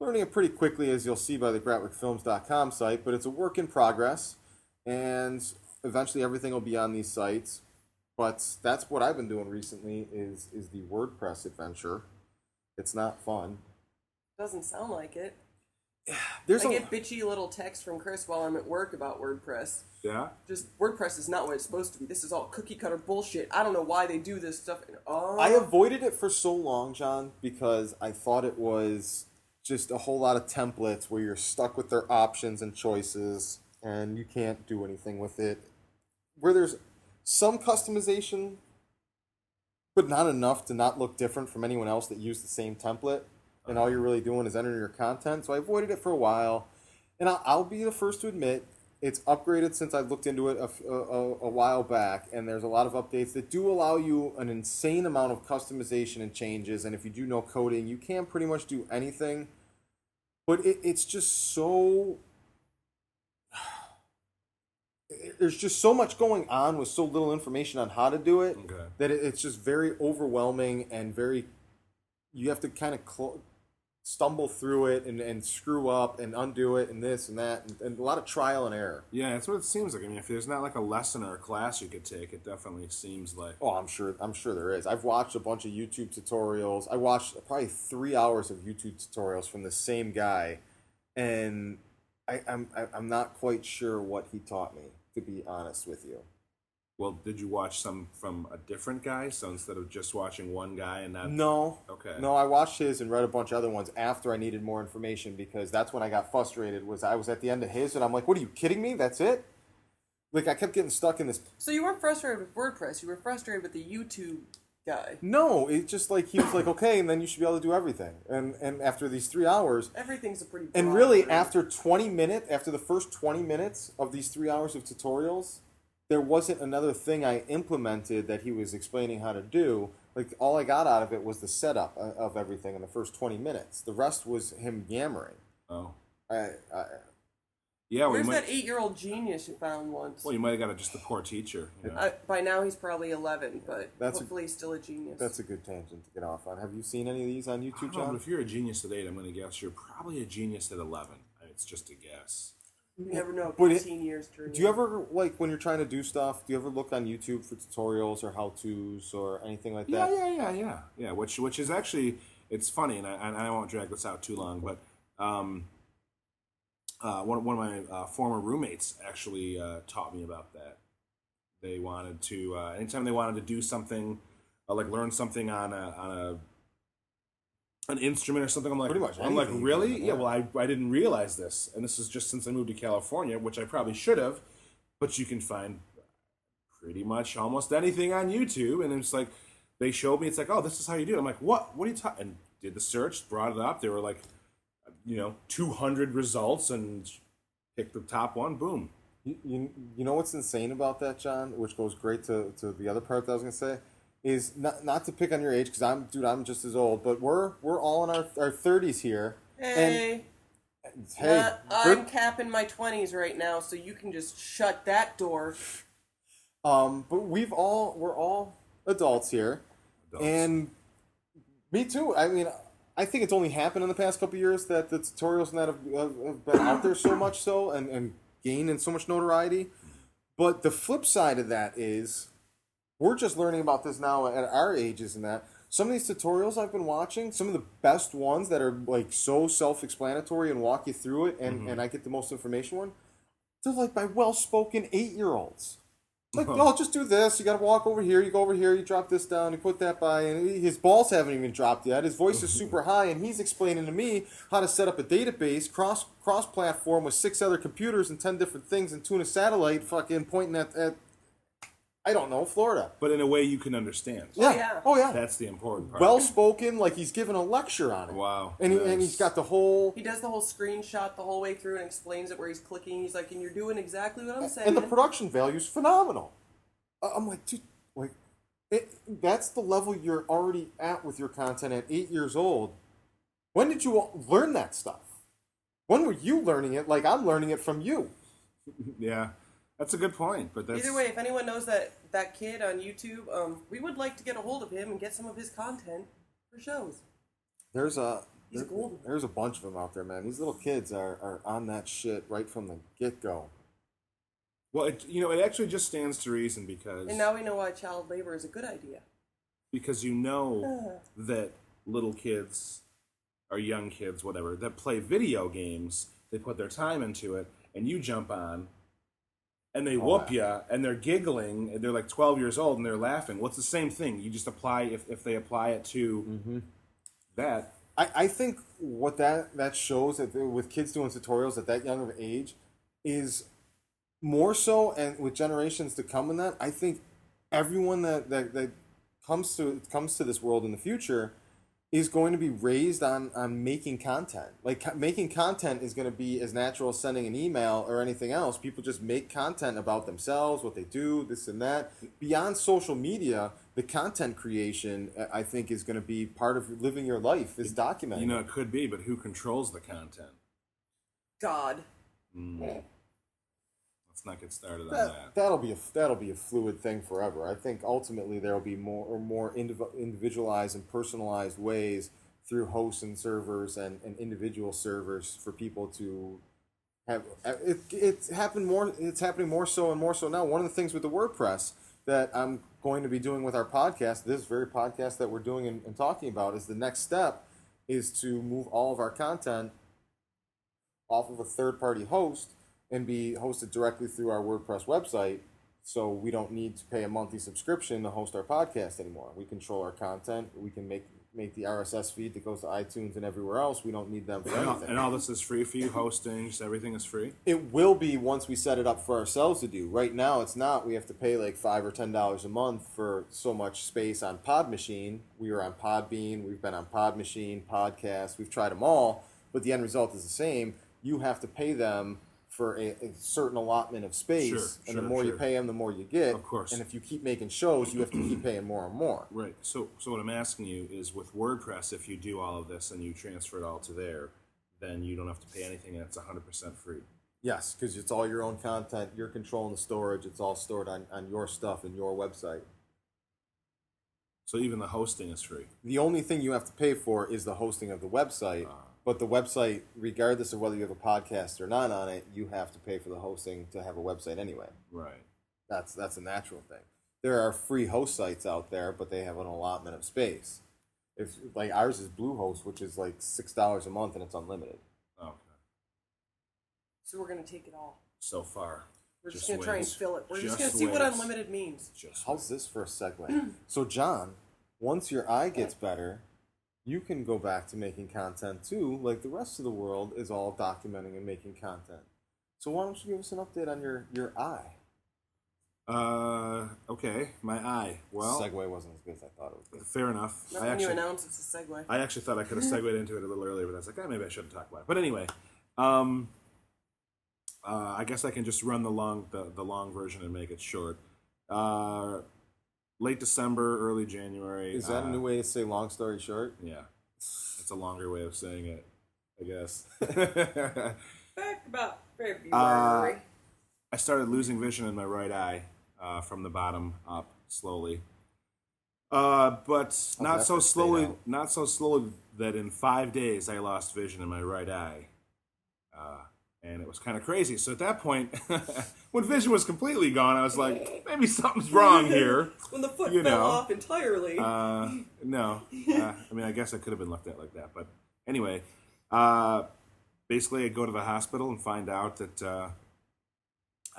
learning it pretty quickly, as you'll see by the GratwickFilms.com site, but it's a work in progress, and eventually everything will be on these sites. But that's what I've been doing recently is the WordPress adventure. It's not fun. Doesn't sound like it. There's I get bitchy little texts from Kris while I'm at work about WordPress. Yeah. Just WordPress is not what it's supposed to be. This is all cookie cutter bullshit. I don't know why they do this stuff. I avoided it for so long, John, because I thought it was just a whole lot of templates where you're stuck with their options and choices and you can't do anything with it. Where there's some customization, but not enough to not look different from anyone else that used the same template. And all you're really doing is entering your content. So I avoided it for a while. And I'll be the first to admit, it's upgraded since I looked into it a while back. And there's a lot of updates that do allow you an insane amount of customization and changes. And if you do know coding, you can pretty much do anything. But it's just so... There's just so much going on with so little information on how to do it that it's just very overwhelming and very you have to kind of stumble through it and screw up and undo it and this and that and a lot of trial and error. Yeah, that's what it seems like. I mean, if there's not like a lesson or a class you could take, it definitely seems like. Oh, I'm sure there is. I've watched a bunch of YouTube tutorials. I watched probably 3 hours of YouTube tutorials from the same guy, and I'm not quite sure what he taught me, to be honest with you. Well, did you watch some from a different guy? So instead of just watching one guy and not... No. Okay. No, I watched his and read a bunch of other ones after I needed more information, because that's when I got frustrated. I was at the end of his and I'm like, what, are you kidding me? That's it? Like, I kept getting stuck in this. So you weren't frustrated with WordPress. You were frustrated with the YouTube guy. No, it's just like he was like, okay, and then you should be able to do everything. And after these 3 hours, Everything's a pretty and broad really word. after the first 20 minutes of these 3 hours of tutorials, there wasn't another thing I implemented that he was explaining how to do. Like, all I got out of it was the setup of everything in the first 20 minutes. The rest was him yammering. Oh. Yeah, Where's that 8-year-old genius you found once? Well, you might have got just a poor teacher. You know? By now he's probably 11, but hopefully he's still a genius. That's a good tangent to get off on. Have you seen any of these on YouTube, John? John? If you're a genius at 8, I'm going to guess you're probably a genius at 11. It's just a guess. You never know. But 15 years turn. Do you ever, like, when you're trying to do stuff, do you ever look on YouTube for tutorials or how-tos or anything like that? Yeah. Which is actually, it's funny, and I won't drag this out too long, but one of my former roommates actually taught me about that. They wanted to, anytime they wanted to do something, like learn something on an instrument or something, I'm like, really? Yeah, well, I didn't realize this. And this is just since I moved to California, which I probably should have. But you can find pretty much almost anything on YouTube. And it's like, they showed me, it's like, oh, this is how you do it. I'm like, what? What are you talking? And did the search, brought it up. There were like, 200 results and picked the top one, boom. You know what's insane about that, John, which goes great to the other part that I was going to say, is not to pick on your age, because I'm just as old, but we're all in our 30s here. Hey. I'm capping my 20s right now, so you can just shut that door. But we're all adults here. And me too. I mean, I think it's only happened in the past couple of years that the tutorials and that have been out there so much so and gained in so much notoriety. But the flip side of that is, we're just learning about this now at our ages and that. Some of these tutorials I've been watching, some of the best ones that are like so self-explanatory and walk you through it, and I get the most information one, they're like by well-spoken 8-year-olds. Like, oh, just do this. You got to walk over here. You go over here. You drop this down. You put that by. And his balls haven't even dropped yet. His voice is super high, and he's explaining to me how to set up a database cross-platform with 6 other computers and 10 different things and tune a satellite fucking pointing at I don't know, Florida. But in a way you can understand. Yeah. Oh, yeah. That's the important part. Well-spoken, like he's giving a lecture on it. Wow. And he's got the whole... He does the whole screenshot the whole way through and explains it where he's clicking. He's like, and you're doing exactly what I'm saying. And the production value's phenomenal. I'm like, dude, like, that's the level you're already at with your content at 8 years old. When did you learn that stuff? When were you learning it like I'm learning it from you? Yeah. That's a good point, but that's... Either way, if anyone knows that kid on YouTube, we would like to get a hold of him and get some of his content for shows. There's a bunch of them out there, man. These little kids are on that shit right from the get-go. Well, it actually just stands to reason because... And now we know why child labor is a good idea. Because that little kids, or young kids, whatever, that play video games, they put their time into it, and you jump on... And they whoop you, and they're giggling, and they're like 12 years old, and they're laughing. Well, it's the same thing. You just apply, if they apply it to that. I think what that shows that with kids doing tutorials at that young of age is more so, and with generations to come in that, I think everyone that comes to this world in the future is going to be raised on making content. Like, making content is going to be as natural as sending an email or anything else. People just make content about themselves, what they do, this and that. Beyond social media, the content creation, I think, is going to be part of living your life, is documenting. It could be, but who controls the content? God. Let's not get started on that. That'll be a fluid thing forever. I think ultimately there will be more individualized and personalized ways through hosts and servers and individual servers for people to have. It's happened more. It's happening more so and more so now. One of the things with the WordPress that I'm going to be doing with our podcast, this very podcast that we're doing and talking about, is the next step is to move all of our content off of a third-party host and be hosted directly through our WordPress website, so we don't need to pay a monthly subscription to host our podcast anymore. We control our content. We can make the RSS feed that goes to iTunes and everywhere else. We don't need them for anything. And all this is free for you, hosting, just everything is free? It will be once we set it up for ourselves to do. Right now, it's not. We have to pay like $5 or $10 a month for so much space on Pod Machine. We are on Podbean. We've been on Pod Machine, Podcast. We've tried them all, but the end result is the same. You have to pay them for a certain allotment of space, and the more you pay them, the more you get. Of course. And if you keep making shows, you have to keep paying more and more. Right. So what I'm asking you is, with WordPress, if you do all of this and you transfer it all to there, then you don't have to pay anything, and it's 100% free. Yes, because it's all your own content. You're controlling the storage. It's all stored on your stuff and your website. So even the hosting is free? The only thing you have to pay for is the hosting of the website. But the website, regardless of whether you have a podcast or not on it, you have to pay for the hosting to have a website anyway. Right. That's a natural thing. There are free host sites out there, but they have an allotment of space. If like ours is Bluehost, which is like $6 a month and it's unlimited. Okay. So we're going to take it all. So far. We're just going to try and fill it. We're just going to Just see what wait. unlimited means. How's this for a segue? So John, once your eye gets better, you can go back to making content too, like the rest of the world is all documenting and making content. So why don't you give us an update on your eye? Okay, my eye. Well, segue wasn't as good as I thought it would be. fair enough. Not when you announce it's a segue. I actually thought I could have segued into it a little earlier, but I was like, maybe I shouldn't talk about it. But anyway, I guess I can just run the long version and make it short. Late December, early January. Is that a new way to say long story short? Yeah. It's a longer way of saying it, I guess. Back about February. I started losing vision in my right eye from the bottom up slowly. But not so slowly that in 5 days I lost vision in my right eye. And it was kind of crazy. So at that point, when vision was completely gone, I was like, maybe something's wrong here. When the foot fell off entirely. No. I mean, I guess it could have been looked at like that. But anyway, basically I go to the hospital and find out that I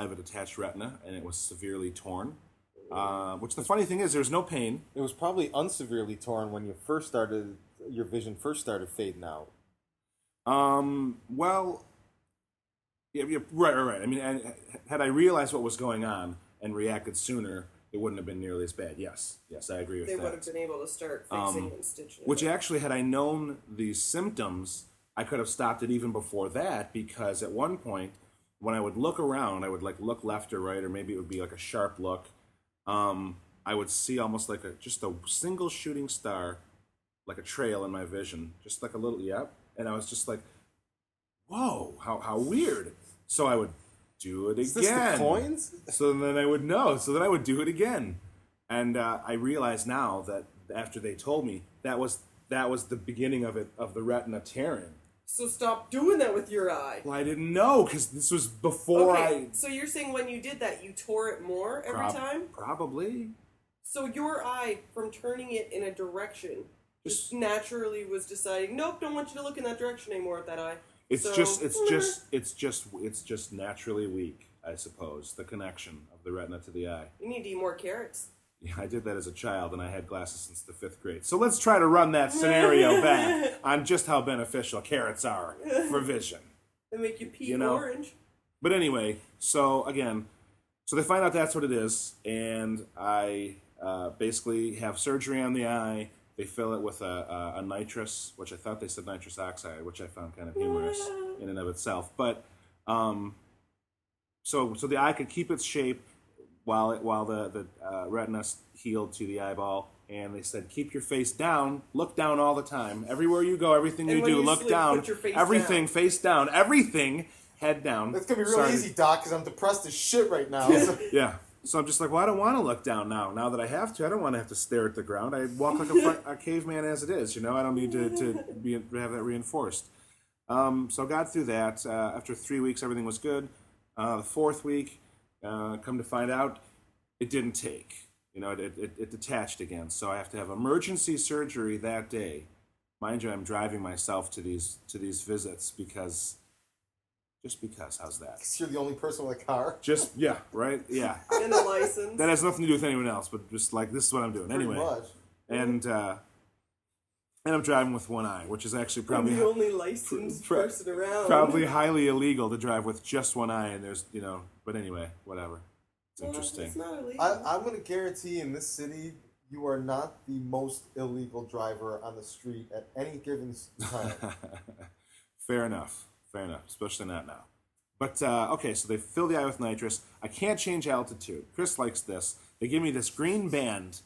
have a detached retina, and it was severely torn. Which the funny thing is, there's no pain. It was probably unseverely torn when your vision first started fading out. Well... Yeah, right. I mean, had I realized what was going on and reacted sooner, it wouldn't have been nearly as bad. Yes, I agree with that. They would have been able to start fixing and stitching it Which up. actually, had I known these symptoms, I could have stopped it even before that, because at one point, when I would look around, I would like look left or right, or maybe it would be like a sharp look. I would see almost like just a single shooting star, like a trail in my vision, just like a little, and I was just like, whoa, how weird. So I would do it again. Is this the coins? So then I would know. So then I would do it again. And I realize now that after they told me, that was the beginning of the retina tearing. So stop doing that with your eye. Well, I didn't know, because this was before So you're saying when you did that, you tore it more every time? Probably. So your eye, from turning it in a direction, just naturally was deciding, nope, don't want you to look in that direction anymore with that eye. It's just naturally weak, I suppose, the connection of the retina to the eye. You need to eat more carrots. Yeah, I did that as a child, and I had glasses since the 5th grade. So let's try to run that scenario back on just how beneficial carrots are for vision. They make you pee orange. But anyway, so they find out that's what it is, and I basically have surgery on the eye. They fill it with a nitrous, which I thought they said nitrous oxide, which I found kind of humorous in and of itself. But so the eye could keep its shape while the retina healed to the eyeball. And they said, keep your face down, look down all the time. Everywhere you go, everything you do, look down. Put your face everything down. Face down, everything head down. That's going to be real easy, Doc, because I'm depressed as shit right now. Yeah. So I'm just like, well, I don't want to look down now. Now that I have to, I don't want to have to stare at the ground. I walk like a caveman as it is, you know. I don't need to have that reinforced. So I got through that. After 3 weeks, everything was good. The fourth week, come to find out, it didn't take. You know, it detached again. So I have to have emergency surgery that day. Mind you, I'm driving myself to these visits because. Just because, how's that? Because you're the only person with a car? Yeah, right? Yeah. And a license. That has nothing to do with anyone else, but just like, this is what I'm doing. Pretty Anyway. much. And I'm driving with one eye, which is actually probably... I'm the only licensed person around. Probably highly illegal to drive with just one eye, and there's, you know... But anyway, whatever. It's interesting. It's not illegal. I'm going to guarantee in this city, you are not the most illegal driver on the street at any given time. Fair enough, especially not now. But, okay, so they fill the eye with nitrous. I can't change altitude. Kris likes this. They give me this green band.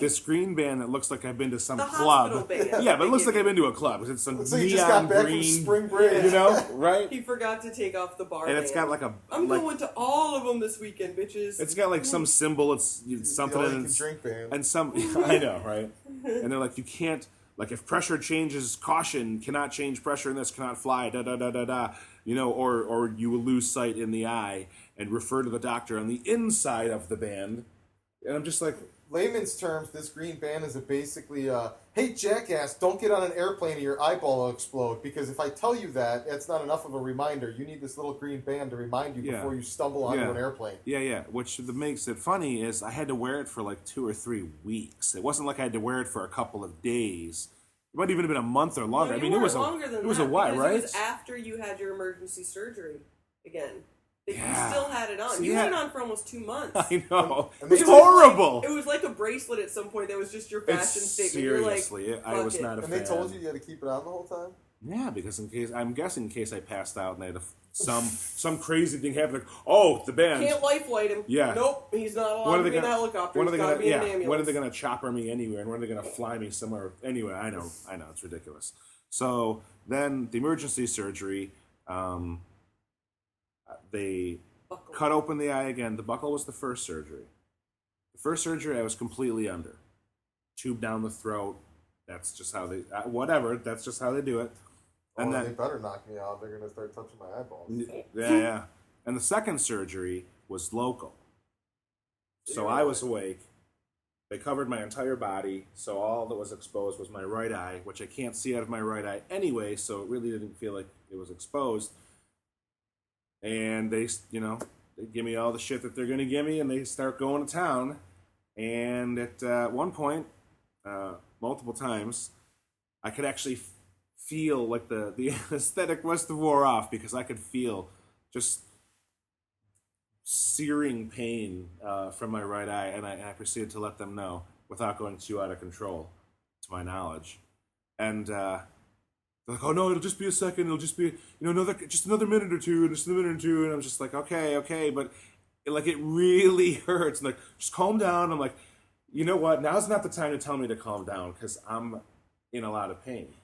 This green band that looks like I've been to some club. Band. Yeah, but it looks like I've been to a club. It's some so you neon just got back green, from spring break. you know, right? He forgot to take off the bar And band. it's got like a... I'm going to all of them this weekend, bitches. It's got like some symbol. It's something. You can drink band. And some... I know, right? And they're like, you can't... Like, if pressure changes, caution, cannot change pressure in this, cannot fly, da-da-da-da-da. You know, or you will lose sight in the eye, and refer to the doctor on the inside of the band. And I'm just like... Layman's terms, this green band is basically, hey, jackass, don't get on an airplane or your eyeball will explode. Because if I tell you that, it's not enough of a reminder. You need this little green band to remind you before you stumble onto an airplane. Yeah. Which makes it funny is I had to wear it for like 2 or 3 weeks. It wasn't like I had to wear it for a couple of days. It might even have been a month or longer. No, I mean, it was a while, right? It was after you had your emergency surgery again. You Yeah. still had it on. See, you had it on for almost 2 months. I know. And It's horrible. It was like a bracelet at some point that was just your fashion statement. Seriously, You're like, I was not a And fan. they told you had to keep it on the whole time? Yeah, because I'm guessing in case I passed out and they had some crazy thing happen, like, oh, the band. Can't life flight him. Yeah. Nope, he's not allowed to be in a helicopter. When are they He's gotta gonna? be in an Yeah. ambulance. When are they gonna chopper me anywhere? And when are they gonna fly me somewhere? Anyway, I know, it's ridiculous. So then the emergency surgery, they Buckle. cut open the eye again. The buckle was the first surgery. The first surgery, I was completely under. Tube down the throat. That's just how they. Whatever. That's just how they do it. And then they better knock me out. They're going to start touching my eyeballs. Yeah. And the second surgery was local. So I was awake. They covered my entire body, so all that was exposed was my right eye, which I can't see out of my right eye anyway, so it really didn't feel like it was exposed. And they give me all the shit that they're going to give me, and they start going to town. And at one point, multiple times, I could actually feel like the anesthetic must have wore off, because I could feel just searing pain from my right eye, and I proceeded to let them know without going too out of control, to my knowledge. And they're like, "Oh no, it'll just be a second. It'll just be just another minute or two, and just a minute or two." And I'm just like, "Okay," but it really hurts. And like, just calm down. I'm like, you know what? Now's not the time to tell me to calm down, because I'm in a lot of pain.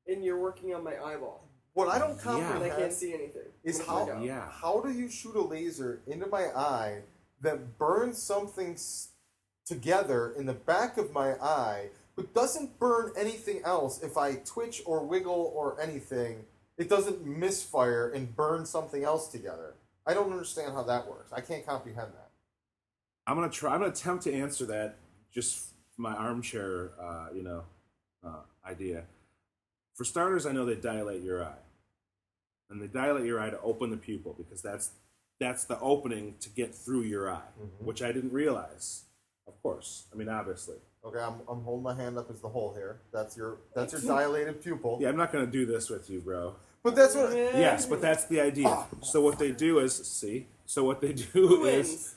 And you're working on my eyeball. What I don't And comprehend I can't see anything. is Yeah. how do you shoot a laser into my eye that burns something together in the back of my eye, but doesn't burn anything else if I twitch or wiggle or anything? It doesn't misfire and burn something else together. I don't understand how that works. I can't comprehend that. I'm gonna attempt to answer that. Just my armchair, idea. For starters, I know they dilate your eye. And they dilate your eye to open the pupil, because that's the opening to get through your eye, which I didn't realize. Of course, I mean, obviously. Okay, I'm holding my hand up as the hole here. That's your dilated pupil. Yeah, I'm not gonna do this with you, bro. But that's what. Yes, but that's the idea. So what they do is Who wins?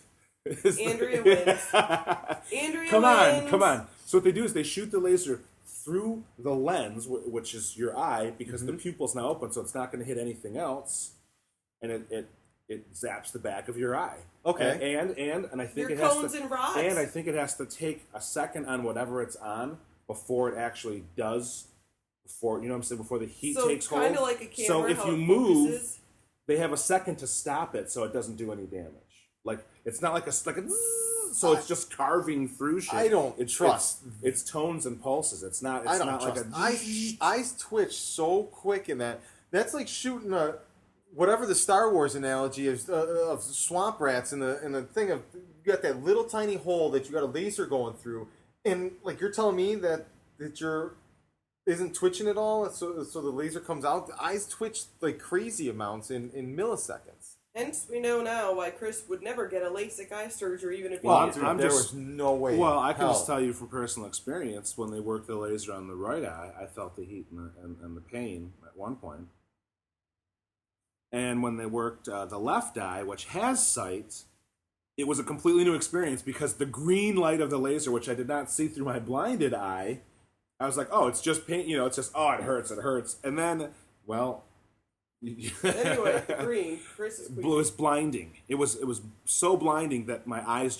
Andrea wins. Andrea Come wins. on. So what they do is they shoot the laser through the lens, which is your eye, because the pupil's now open, so it's not going to hit anything else, and it zaps the back of your eye. Okay. And I think Your it has cones to, and rods. and I think it has to take a second on whatever it's on before it actually does. Before before the heat takes hold. So kind of like a camera. So if how you it move, focuses. they have a second to stop it, so it doesn't do any damage. Like it's not like a so it's just carving through shit. I don't trust. It's tones and pulses. It's not. It's I don't not trust. like a. Eyes twitch so quick in that. That's like shooting a whatever the Star Wars analogy is of swamp rats in the thing of you got that little tiny hole that you got a laser going through, and like you're telling me that your isn't twitching at all, so the laser comes out. The eyes twitch like crazy amounts in milliseconds. Hence, we know now why Kris would never get a LASIK eye surgery, even if he Well, needed I'm it. There just- was no way. Well, I can hell. just tell you from personal experience. When they worked the laser on the right eye, I felt the heat and the pain at one point. And when they worked the left eye, which has sight, it was a completely new experience because the green light of the laser, which I did not see through my blinded eye, I was like, oh, it's just pain. It's just, oh, it hurts. And then, well... Anyway, the green, Kris is It was blinding. It was so blinding that my eyes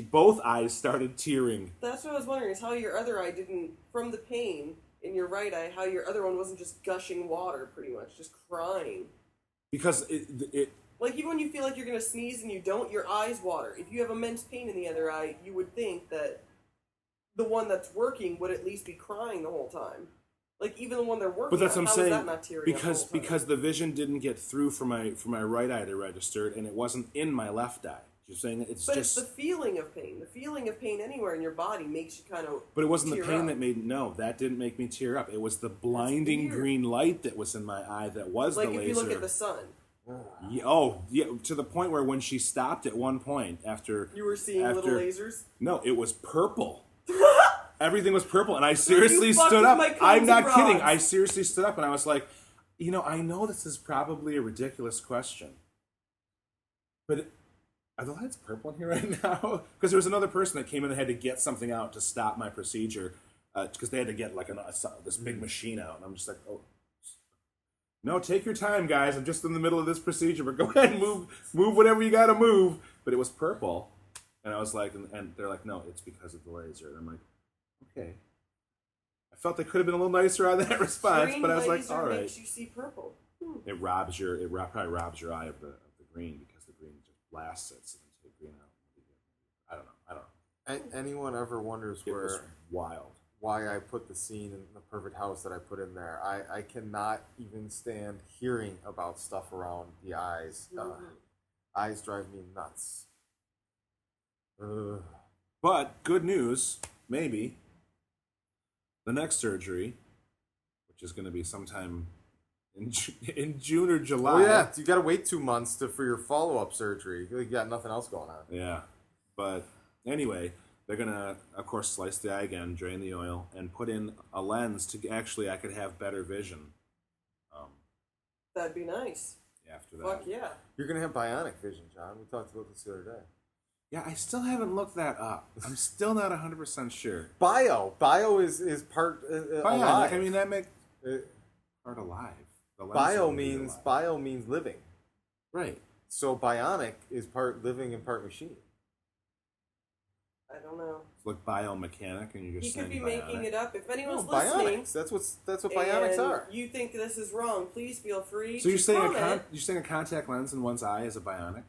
both eyes started tearing. That's what I was wondering, is how your other eye didn't, from the pain in your right eye, how your other one wasn't just gushing water, pretty much, just crying. Because it Like, even when you feel like you're going to sneeze and you don't, your eyes water. If you have immense pain in the other eye, you would think that the one that's working would at least be crying the whole time. Like, even the one they're working but that's on, what I'm how is saying. that not tearing up the whole time? Because the vision didn't get through for my right eye to register, and it wasn't in my left eye. You're saying it's But just. it's the feeling of pain. The feeling of pain anywhere in your body makes you kind of. But it wasn't the tear pain up. that made that didn't make me tear up. It was the blinding weird. green light that was in my eye that was Like the laser. if you look at the sun, Yeah, to the point where when she stopped at one point after you were seeing little lasers. No, it was purple. Everything was purple, and I seriously you fucked stood with up. my cones I'm not and kidding. rods. I seriously stood up, and I was like, I know this is probably a ridiculous question, but are the lights purple in here right now? Because there was another person that came in and had to get something out to stop my procedure, because they had to get like this big machine out, and I'm just like, oh. No, take your time, guys. I'm just in the middle of this procedure, but go ahead and move whatever you got to move. But it was purple, and I was like, and they're like, no, it's because of the laser. And I'm like, okay. I felt they could have been a little nicer on that response, Green but I was like, laser all right. makes you see purple. It probably robs your eye of the green because the green just blasts it, so then you take green out. I don't know. Anyone ever wonders It was wild. why I put the scene in the perfect house that I put in there? I cannot even stand hearing about stuff around the eyes. Eyes drive me nuts. Ugh. But good news, maybe the next surgery, which is going to be sometime in June or July. Oh yeah, you got to wait 2 months for your follow-up surgery. You got nothing else going on. Yeah, but anyway, they're going to, of course, slice the eye again, drain the oil, and put in a lens to I could have better vision. That'd be nice. After that. Fuck yeah. You're gonna have bionic vision, John. We talked about this the other day. Yeah, I still haven't looked that up. I'm still not 100% sure. Bio is part Bionic, alive. I mean, that makes Uh, part alive. The lens bio would be alive. means living. Right. So bionic is part living and part machine. I don't know. It's like biomechanic, and you're just He saying could be bionic. making it up. If anyone's No, listening, bionics. That's what bionics and are. you think this is wrong, please feel free So you're to saying comment. you're saying a contact lens in one's eye is a bionic?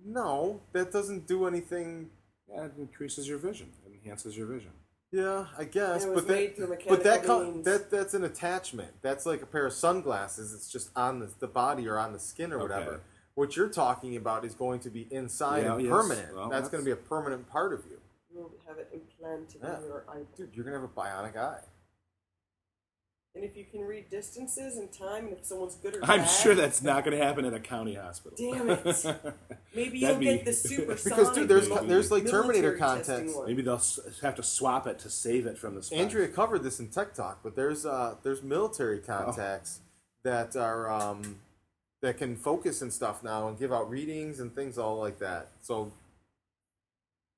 No, that doesn't do anything. Yeah, it increases your vision. It enhances your vision. Yeah, I guess, And it was but that, made through but that, mechanical means. that's an attachment. That's like a pair of sunglasses. It's just on the body or on the skin or whatever. Okay. What you're talking about is going to be inside Yeah, and yes. permanent. Well, that's going to be a permanent part of you. You'll have it implanted Yeah. in your eye. Dude, you're going to have a bionic eye. And if you can read distances and time, and if someone's good or I'm bad, sure that's not going to happen at a county hospital. Damn it. Maybe you'll That'd be- get the supersonic. Because, dude, there's like military Terminator testing context. one. Maybe they'll have to swap it to save it from the spine. Andrea covered this in Tech Talk, but there's military contacts that are that can focus and stuff now and give out readings and things all like that. So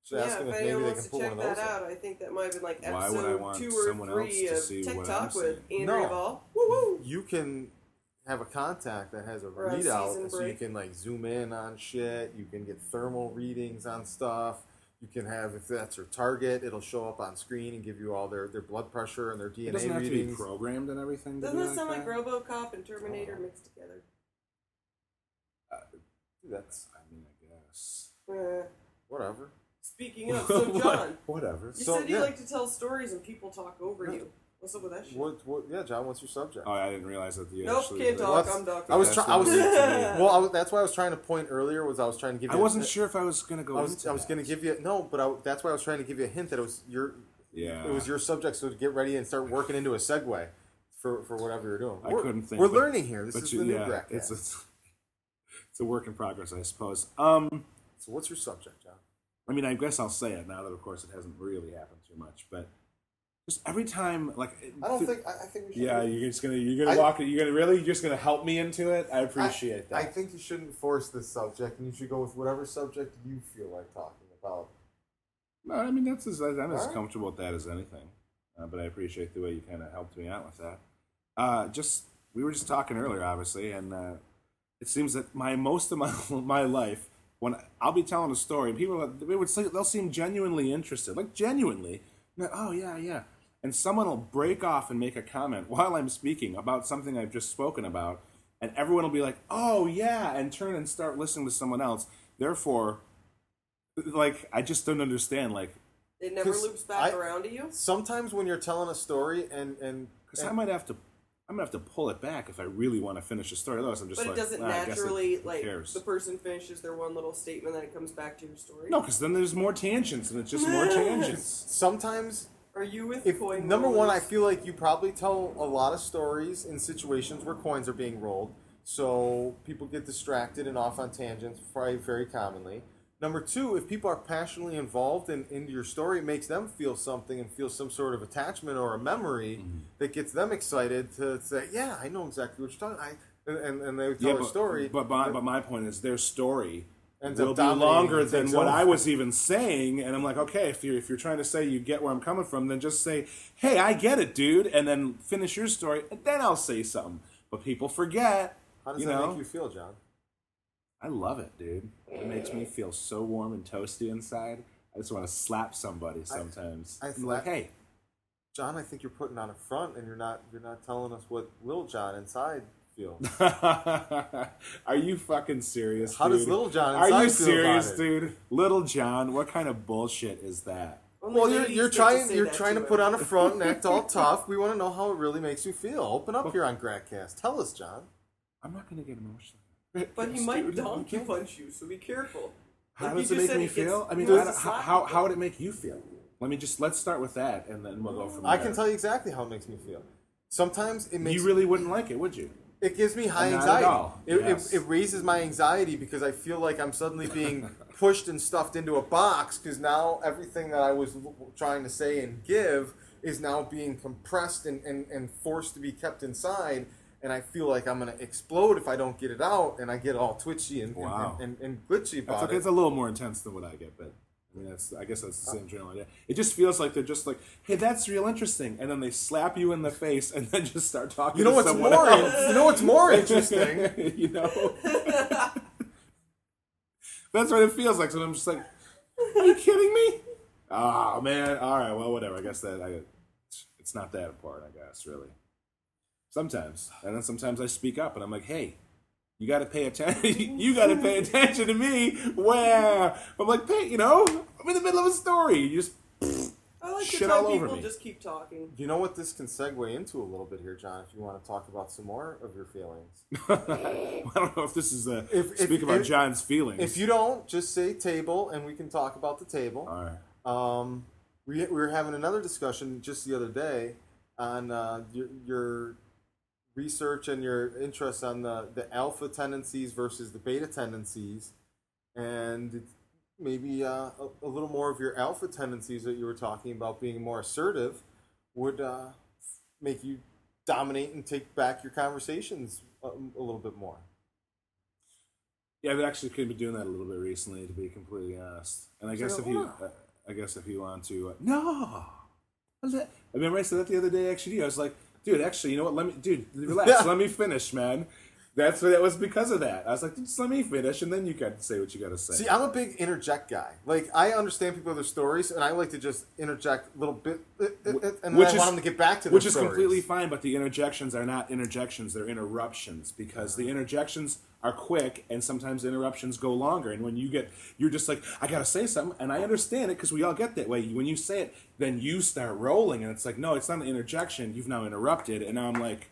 she's Yeah, asking if if maybe anyone they wants can to pull check one of that those. out, I think that might have been like Why would I episode want 2 or someone else 3 to of see Tech what Talk I'm with seeing? Andrea No. Vahl. Woo-hoo! You can have a contact that has a Or on readout, season so you break. can like zoom in on shit. You can get thermal readings on stuff. You can have, if that's your target, it'll show up on screen and give you all their blood pressure and their It DNA doesn't have to be readings. programmed and everything. Doesn't to that be sound like that? RoboCop and Terminator mixed together? That's I mean, I guess. Whatever. Speaking of, so John, Whatever. you said you like to tell stories and people talk over you. What's up with that shit? Yeah, John, what's your subject? Oh, I didn't realize that you Nope, actually... can't talk. I'm doctor. I was That's that's why I was trying to point earlier. I was trying to give you. I wasn't sure if I was going to go. I was going to give you that's why I was trying to give you a hint that it was your. Yeah. It was your subject, so to get ready and start working into a segue for whatever you're doing. I couldn't think. We're learning here. This is the new Gratcast. It's a work in progress, I suppose. So what's your subject, John? I mean, I guess I'll say it now that, of course, it hasn't really happened too much, but just every time, like, I think we should. Yeah, you're just gonna help me into it. I appreciate that. I think you shouldn't force this subject, and you should go with whatever subject you feel like talking about. No, I mean I'm as comfortable with that as anything, but I appreciate the way you kind of helped me out with that. We were just talking earlier, obviously, and it seems that most of my life, when I'll be telling a story, and people they'll seem genuinely interested, like genuinely. Like, oh yeah, and someone will break off and make a comment while I'm speaking about something I've just spoken about, and everyone will be like, oh yeah, and turn and start listening to someone else. Therefore, like, I just don't understand, like, it never loops back around to you. Sometimes when you're telling a story and because I'm gonna have to pull it back if I really want to finish a story. Otherwise, I'm just. But it doesn't naturally the person finishes their one little statement, then it comes back to your story. No, because then there's more tangents, and it's just more tangents. Sometimes. Are you with coin number rollers? one, I feel like you probably tell a lot of stories in situations where coins are being rolled, so people get distracted and off on tangents very, very commonly. Number two, if people are passionately involved in your story, it makes them feel something and feel some sort of attachment or a memory that gets them excited to say, yeah, I know exactly what you're talking about. And they tell a story. But my point is their story ends will up be longer than what over. I was even saying. And I'm like, okay, if you're trying to say you get where I'm coming from, then just say, hey, I get it, dude. And then finish your story, and then I'll say something. But people forget. How does that make you feel, John? I love it, dude. It makes me feel so warm and toasty inside. I just want to slap somebody sometimes. I'm like, hey, John, I think you're putting on a front, and you're not telling us what Lil John inside feels. Are you fucking serious? How dude? does Lil John inside Are you feel serious, about it? dude? Little John, what kind of bullshit is that? Well, you're trying to put on a front and act all tough. We want to know how it really makes you feel. Open up here on Gratcast. Tell us, John. I'm not going to get emotional. But he might donkey punch you, so be careful. How does it make me feel? I mean, how would it make you feel? Let's start with that, and then we'll go from there. I can tell you exactly how it makes me feel. Sometimes it makes you really wouldn't like it, would you? It gives me high anxiety. It raises my anxiety because I feel like I'm suddenly being pushed and stuffed into a box because now everything that I was trying to say and give is now being compressed and forced to be kept inside. And I feel like I'm going to explode if I don't get it out, and I get all twitchy and glitchy about it. It's a little more intense than what I get, but I mean, I guess that's the same general idea. It just feels like they're just like, hey, that's real interesting, and then they slap you in the face and then just start talking to someone else. You know what's more interesting? You know? That's what it feels like, so I'm just like, are you kidding me? Oh, man. All right, well, whatever. I guess it's not that important, I guess, really. Sometimes. And then sometimes I speak up and I'm like, hey, you got to pay attention. You got to pay attention to me. Wow. I'm like, hey, I'm in the middle of a story. You just I like shit to all tell over people me. Just keep talking. You know what this can segue into a little bit here, John, if you want to talk about some more of your feelings. I don't know if this is speak about John's feelings. If you don't, just say table and we can talk about the table. All right. We were having another discussion just the other day on your research and your interest on the alpha tendencies versus the beta tendencies, and maybe a little more of your alpha tendencies that you were talking about being more assertive would make you dominate and take back your conversations a little bit more. Yeah, I've actually been doing that a little bit recently, to be completely honest. And I guess if you want to, no, I remember I said that the other day. Actually, I was like, dude, actually, you know what? Relax. Let me finish, man. That was because of that. I was like, just let me finish, and then you got to say what you got to say. See, I'm a big interject guy. Like, I understand people their stories, and I like to just interject a little bit, and then I want them to get back to their which is stories. completely fine. But the interjections are not interjections; they're interruptions, because the interjections are quick, and sometimes interruptions go longer. And when you're just like, I got to say something, and I understand it because we all get that way. When you say it, then you start rolling, and it's like, no, it's not an interjection. You've now interrupted, and now I'm like,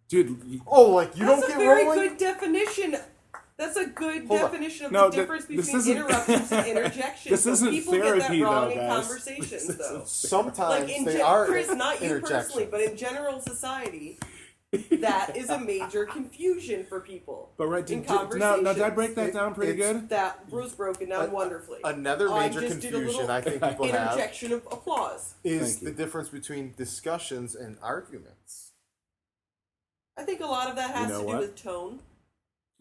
dude. You don't get rolling? That's a very good definition. That's a good definition of the difference between interruptions and interjections. This isn't people therapy, get that wrong though, in guys. conversations, though. Sometimes like they are Chris, not you personally, interjections. but in general society, that is a major confusion for people. But right, in now did I break that down pretty good? That was broken down wonderfully. Another major confusion I think people have interjection of applause is the difference between discussions and arguments. I think a lot of that has to do with tone.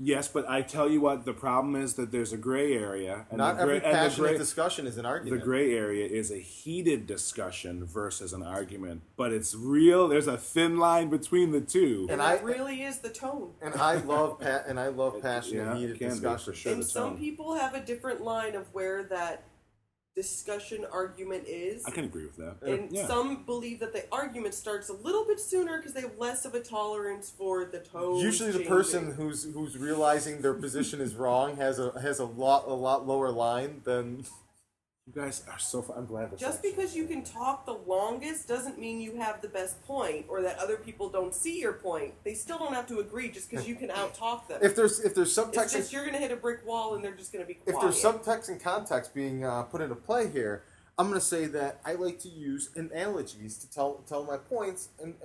Yes, but I tell you what, the problem is that there's a gray area. And Not every passionate discussion is an argument. The gray area is a heated discussion versus an argument. But it's real. There's a thin line between the two. And that really is the tone. And I love passionate, heated discussion. For sure, and some people have a different line of where that discussion argument is. I can agree with that. And some believe that the argument starts a little bit sooner because they have less of a tolerance for the tone. Usually, the person who's realizing their position is wrong has a lot lower line than. You guys are so fun. I'm glad this. Just because you can talk the longest doesn't mean you have the best point, or that other people don't see your point. They still don't have to agree just because you can out-talk them. If there's subtext, it's just you're going to hit a brick wall and they're just going to be quiet. If there's subtext and context being put into play here, I'm going to say that I like to use analogies to tell my points and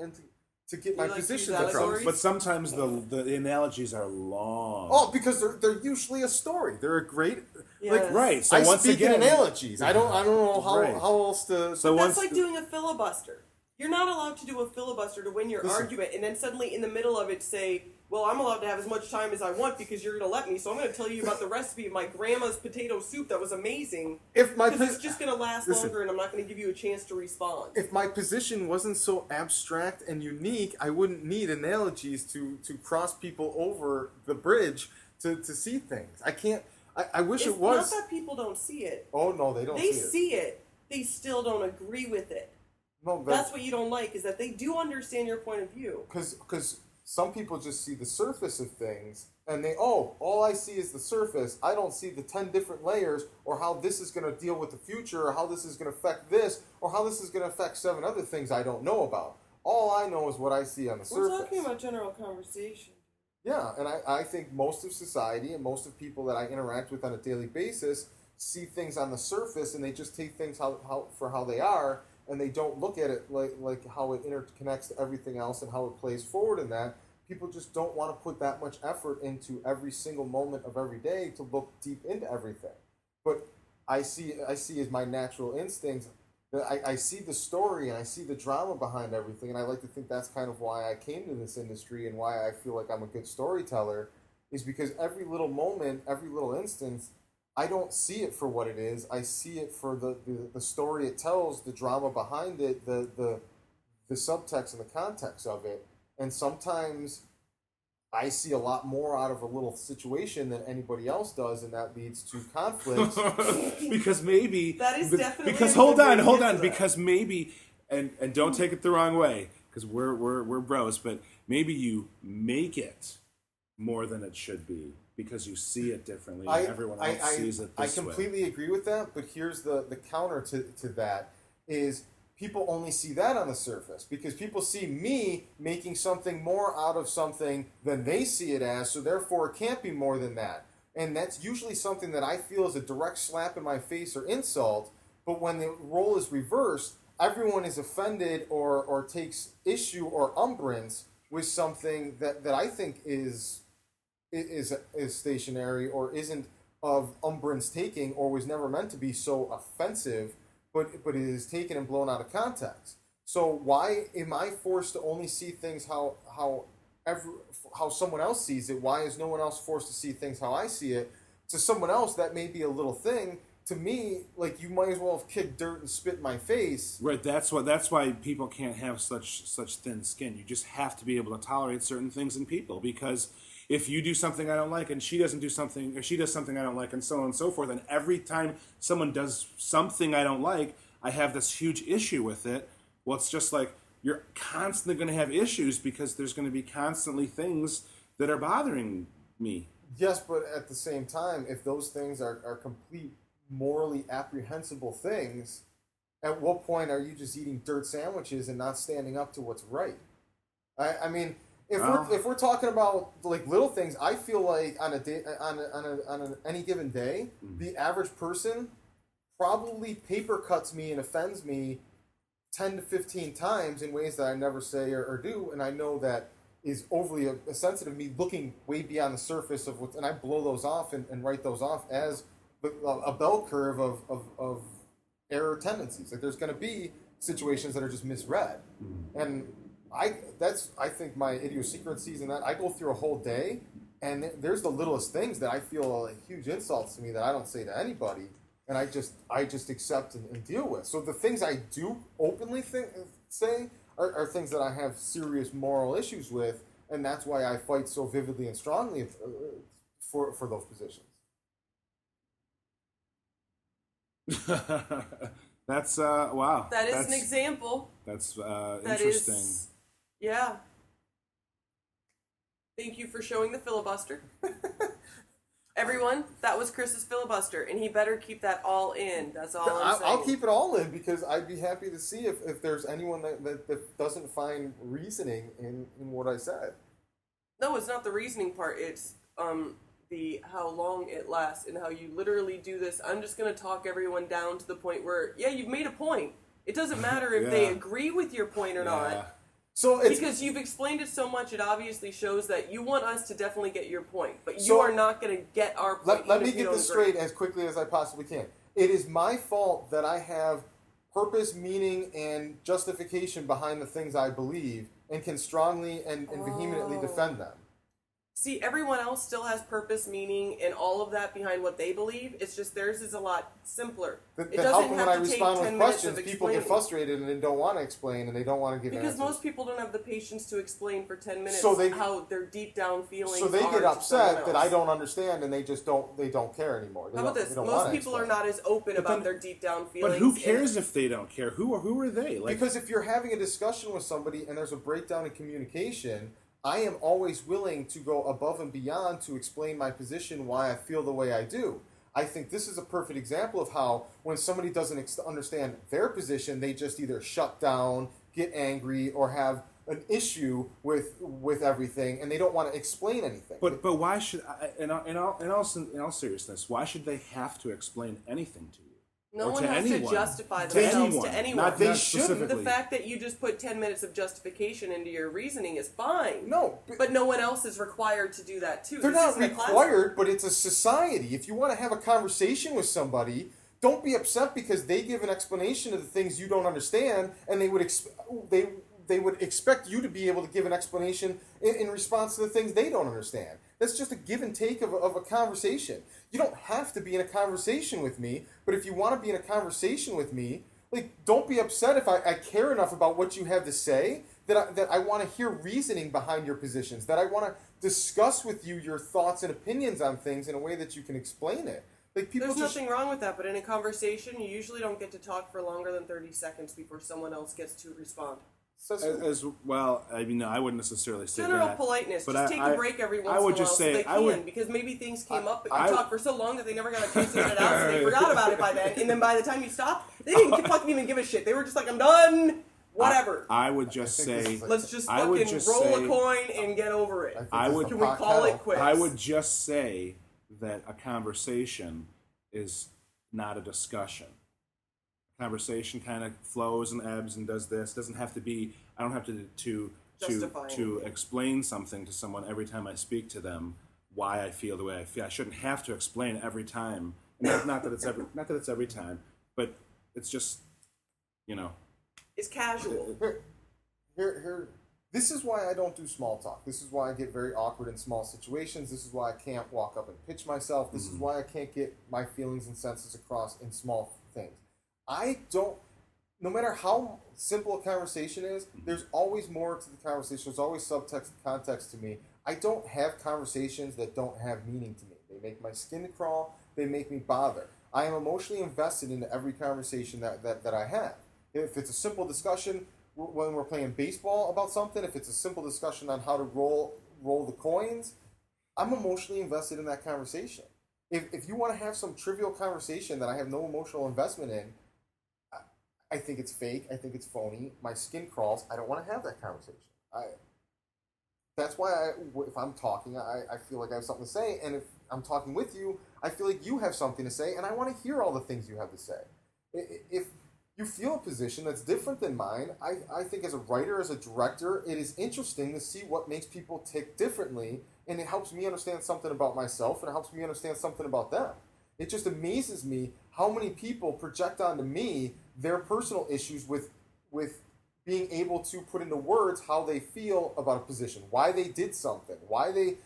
to get my position across. But sometimes the analogies are long. Oh, because they're usually a story. They're a great right. So I once speak again, in analogies. I don't know how else to. So that's like doing a filibuster. You're not allowed to do a filibuster to win your argument, and then suddenly in the middle of it say, well, I'm allowed to have as much time as I want because you're going to let me, so I'm going to tell you about the recipe of my grandma's potato soup that was amazing. Because it's just going to last longer, and I'm not going to give you a chance to respond. If my position wasn't so abstract and unique, I wouldn't need analogies to cross people over the bridge to see things. I can't. I wish it was. It's not that people don't see it. Oh, no, they don't see it. They see it. They still don't agree with it. No, that's what you don't like, is that they do understand your point of view. Because some people just see the surface of things, and all I see is the surface. I don't see the 10 different layers, or how this is going to deal with the future, or how this is going to affect this, or how this is going to affect 7 other things I don't know about. All I know is what I see on the surface. We're talking about general conversation. Yeah, and I think most of society and most of people that I interact with on a daily basis see things on the surface, and they just take things for how they are, and they don't look at it like how it interconnects to everything else and how it plays forward in that. People just don't want to put that much effort into every single moment of every day to look deep into everything. But I see as my natural instincts that I see the story and I see the drama behind everything, and I like to think that's kind of why I came to this industry and why I feel like I'm a good storyteller, is because every little moment, every little instance, I don't see it for what it is. I see it for the story it tells, the drama behind it, the subtext and the context of it. And sometimes I see a lot more out of a little situation than anybody else does, and that leads to conflicts. Because maybe that is definitely hold on, because maybe and don't take it the wrong way, because we're bros, but maybe you make it more than it should be because you see it differently and everyone else sees it this way. I completely agree with that, but here's the counter to that is people only see that on the surface because people see me making something more out of something than they see it as, so therefore it can't be more than that. And that's usually something that I feel is a direct slap in my face or insult, but when the role is reversed, everyone is offended or takes issue or umbrance with something that I think is stationary or isn't of umbrance taking or was never meant to be so offensive, but it is taken and blown out of context. So why am I forced to only see things how someone else sees it? Why is no one else forced to see things how I see it? To someone else, that may be a little thing. To me, like, you might as well have kicked dirt and spit in my face. Right. That's why people can't have such thin skin. You just have to be able to tolerate certain things in people, because if you do something I don't like and she doesn't do something, or she does something I don't like, and so on and so forth, and every time someone does something I don't like, I have this huge issue with it. Well, it's just like you're constantly going to have issues because there's going to be constantly things that are bothering me. Yes, but at the same time, if those things are complete morally apprehensible things, at what point are you just eating dirt sandwiches and not standing up to what's right? I mean, if we're talking about like little things, I feel like on any given day, the average person probably paper cuts me and offends me 10 to 15 times in ways that I never say or do, and I know that is overly sensitive, me looking way beyond the surface of what, and I blow those off and write those off as a bell curve of error tendencies. Like there's going to be situations that are just misread, and I think my idiosyncrasies in that I go through a whole day, and there's the littlest things that I feel are like huge insults to me that I don't say to anybody, and I just accept and deal with. So the things I do openly say are things that I have serious moral issues with, and that's why I fight so vividly and strongly for those positions. That's wow. That's an example. That's That interesting. Yeah. Thank you for showing the filibuster. Everyone, that was Chris's filibuster, and he better keep that all in. That's all I'm saying. I'll keep it all in because I'd be happy to see if there's anyone that doesn't find reasoning in what I said. No, it's not the reasoning part. It's the how long it lasts and how you literally do this. I'm just going to talk everyone down to the point where, yeah, you've made a point. It doesn't matter if they agree with your point or not. So it's, because you've explained it so much, it obviously shows that you want us to definitely get your point, but you are not going to get our point. Let me get this straight as quickly as I possibly can. It is my fault that I have purpose, meaning, and justification behind the things I believe and can strongly and vehemently defend them. See, everyone else still has purpose, meaning, and all of that behind what they believe. It's just theirs is a lot simpler. It doesn't how come have when I to take respond 10 with minutes questions, of people get explaining. frustrated and they don't want to explain and they don't want to give Because answers? most people don't have the patience to explain for 10 minutes So how their deep down feelings So they are get to upset someone that I else. don't understand and they just don't care anymore. How about this? Most people are not as open about their deep down feelings. But who cares if they don't care? Who are they? Like, because if you're having a discussion with somebody and there's a breakdown in communication, I am always willing to go above and beyond to explain my position, why I feel the way I do. I think this is a perfect example of how when somebody doesn't understand their position, they just either shut down, get angry, or have an issue with everything, and they don't want to explain anything. But why should in all seriousness, why should they have to explain anything to you? No or one to has anyone? to justify To themselves anyone. to anyone. Not specifically. The fact that you just put 10 minutes of justification into your reasoning is fine. No. But no one else is required to do that too. They're This not isn't a classroom. required, but it's a society. If you want to have a conversation with somebody, don't be upset because they give an explanation of the things you don't understand, and they would expect you to be able to give an explanation in response to the things they don't understand. That's just a give and take of a conversation. You don't have to be in a conversation with me, but if you want to be in a conversation with me, like, don't be upset if I care enough about what you have to say that I want to hear reasoning behind your positions, that I want to discuss with you your thoughts and opinions on things in a way that you can explain it. Like, people There's nothing wrong with that, but in a conversation, you usually don't get to talk for longer than 30 seconds before someone else gets to respond. As well, I mean, no, I wouldn't necessarily say General that. politeness. But Just take a break every once in a while so they can, because maybe things came up, but you talked for so long that they never got a chance to get it out, so they forgot about it by then. And then by the time you stopped, they didn't fucking even give a shit. They were just like, I'm done. Whatever. I would just say... Let's just fucking roll a coin and get over it. Can we call it quits? I would just say that a conversation is not a discussion. Conversation kind of flows and ebbs and does this. Doesn't have to be. I don't have to explain something to someone every time I speak to them why I feel the way I feel. I shouldn't have to explain every time. Not that it's every time, but it's just, you know. It's casual. Here. This is why I don't do small talk. This is why I get very awkward in small situations. This is why I can't walk up and pitch myself. This is why I can't get my feelings and senses across in small things. No matter how simple a conversation is, there's always more to the conversation. There's always subtext and context to me. I don't have conversations that don't have meaning to me. They make my skin crawl. They make me bother. I am emotionally invested into every conversation that I have. If it's a simple discussion when we're playing baseball about something, if it's a simple discussion on how to roll the coins, I'm emotionally invested in that conversation. If you want to have some trivial conversation that I have no emotional investment in, I think it's fake. I think it's phony. My skin crawls. I don't want to have that conversation. That's why if I'm talking, I feel like I have something to say. And if I'm talking with you, I feel like you have something to say, and I want to hear all the things you have to say. If you feel a position that's different than mine, I think as a writer, as a director, it is interesting to see what makes people tick differently, and it helps me understand something about myself, and it helps me understand something about them. It just amazes me how many people project onto me their personal issues with being able to put into words how they feel about a position, why they did something, why they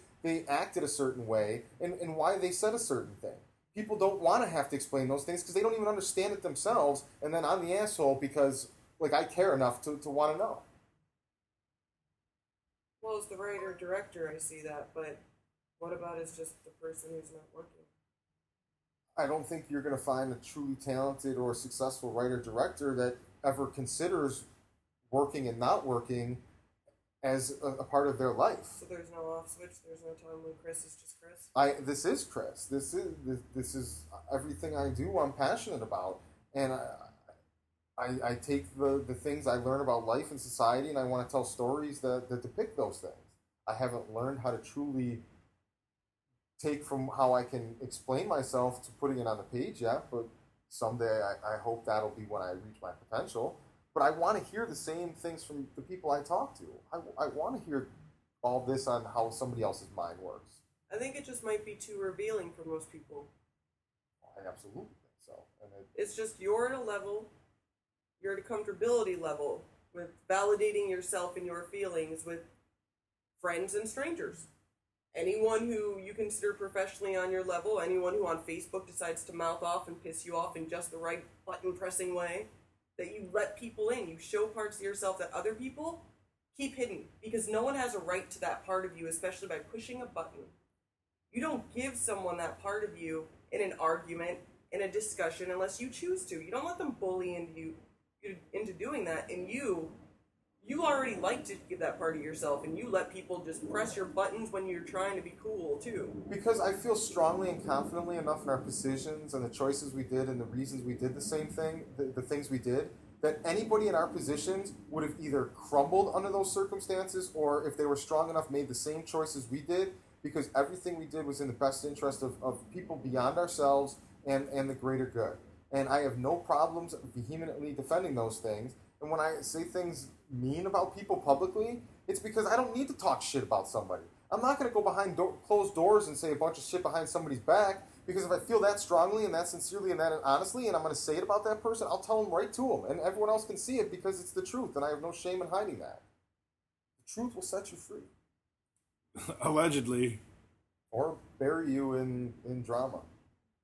acted a certain way, and why they said a certain thing. People don't want to have to explain those things because they don't even understand it themselves, and then I'm the asshole because I care enough to want to know. Well, as the writer-director, I see that, but what about as just the person who's not working? I don't think you're going to find a truly talented or successful writer-director that ever considers working and not working as a part of their life. So there's no off switch. There's no time when Kris is just Kris. This is Kris. This is everything I do. I'm passionate about, and I take the things I learn about life and society, and I want to tell stories that depict those things. I haven't learned how to truly take from how I can explain myself to putting it on the page yet, but someday I hope that'll be when I reach my potential. But I want to hear the same things from the people I talk to. I want to hear all this on how somebody else's mind works. I think it just might be too revealing for most people. I absolutely think so. And it's just you're at a level, you're at a comfortability level with validating yourself and your feelings with friends and strangers. Anyone who you consider professionally on your level, anyone who on Facebook decides to mouth off and piss you off in just the right button-pressing way, that you let people in. You show parts of yourself that other people keep hidden because no one has a right to that part of you, especially by pushing a button. You don't give someone that part of you in an argument, in a discussion, unless you choose to. You don't let them bully into doing that, and you already like to give that part of yourself, and you let people just press your buttons when you're trying to be cool, too. Because I feel strongly and confidently enough in our positions and the choices we did and the reasons we did the same thing, the things we did, that anybody in our positions would have either crumbled under those circumstances or, if they were strong enough, made the same choices we did, because everything we did was in the best interest of people beyond ourselves and the greater good. And I have no problems vehemently defending those things. And when I say things mean about people publicly, it's because I don't need to talk shit about somebody. I'm not going to go behind closed doors and say a bunch of shit behind somebody's back, because if I feel that strongly and that sincerely and that honestly, and I'm going to say it about that person, I'll tell them right to them. And everyone else can see it because it's the truth, and I have no shame in hiding that. The truth will set you free. Allegedly. Or bury you in drama.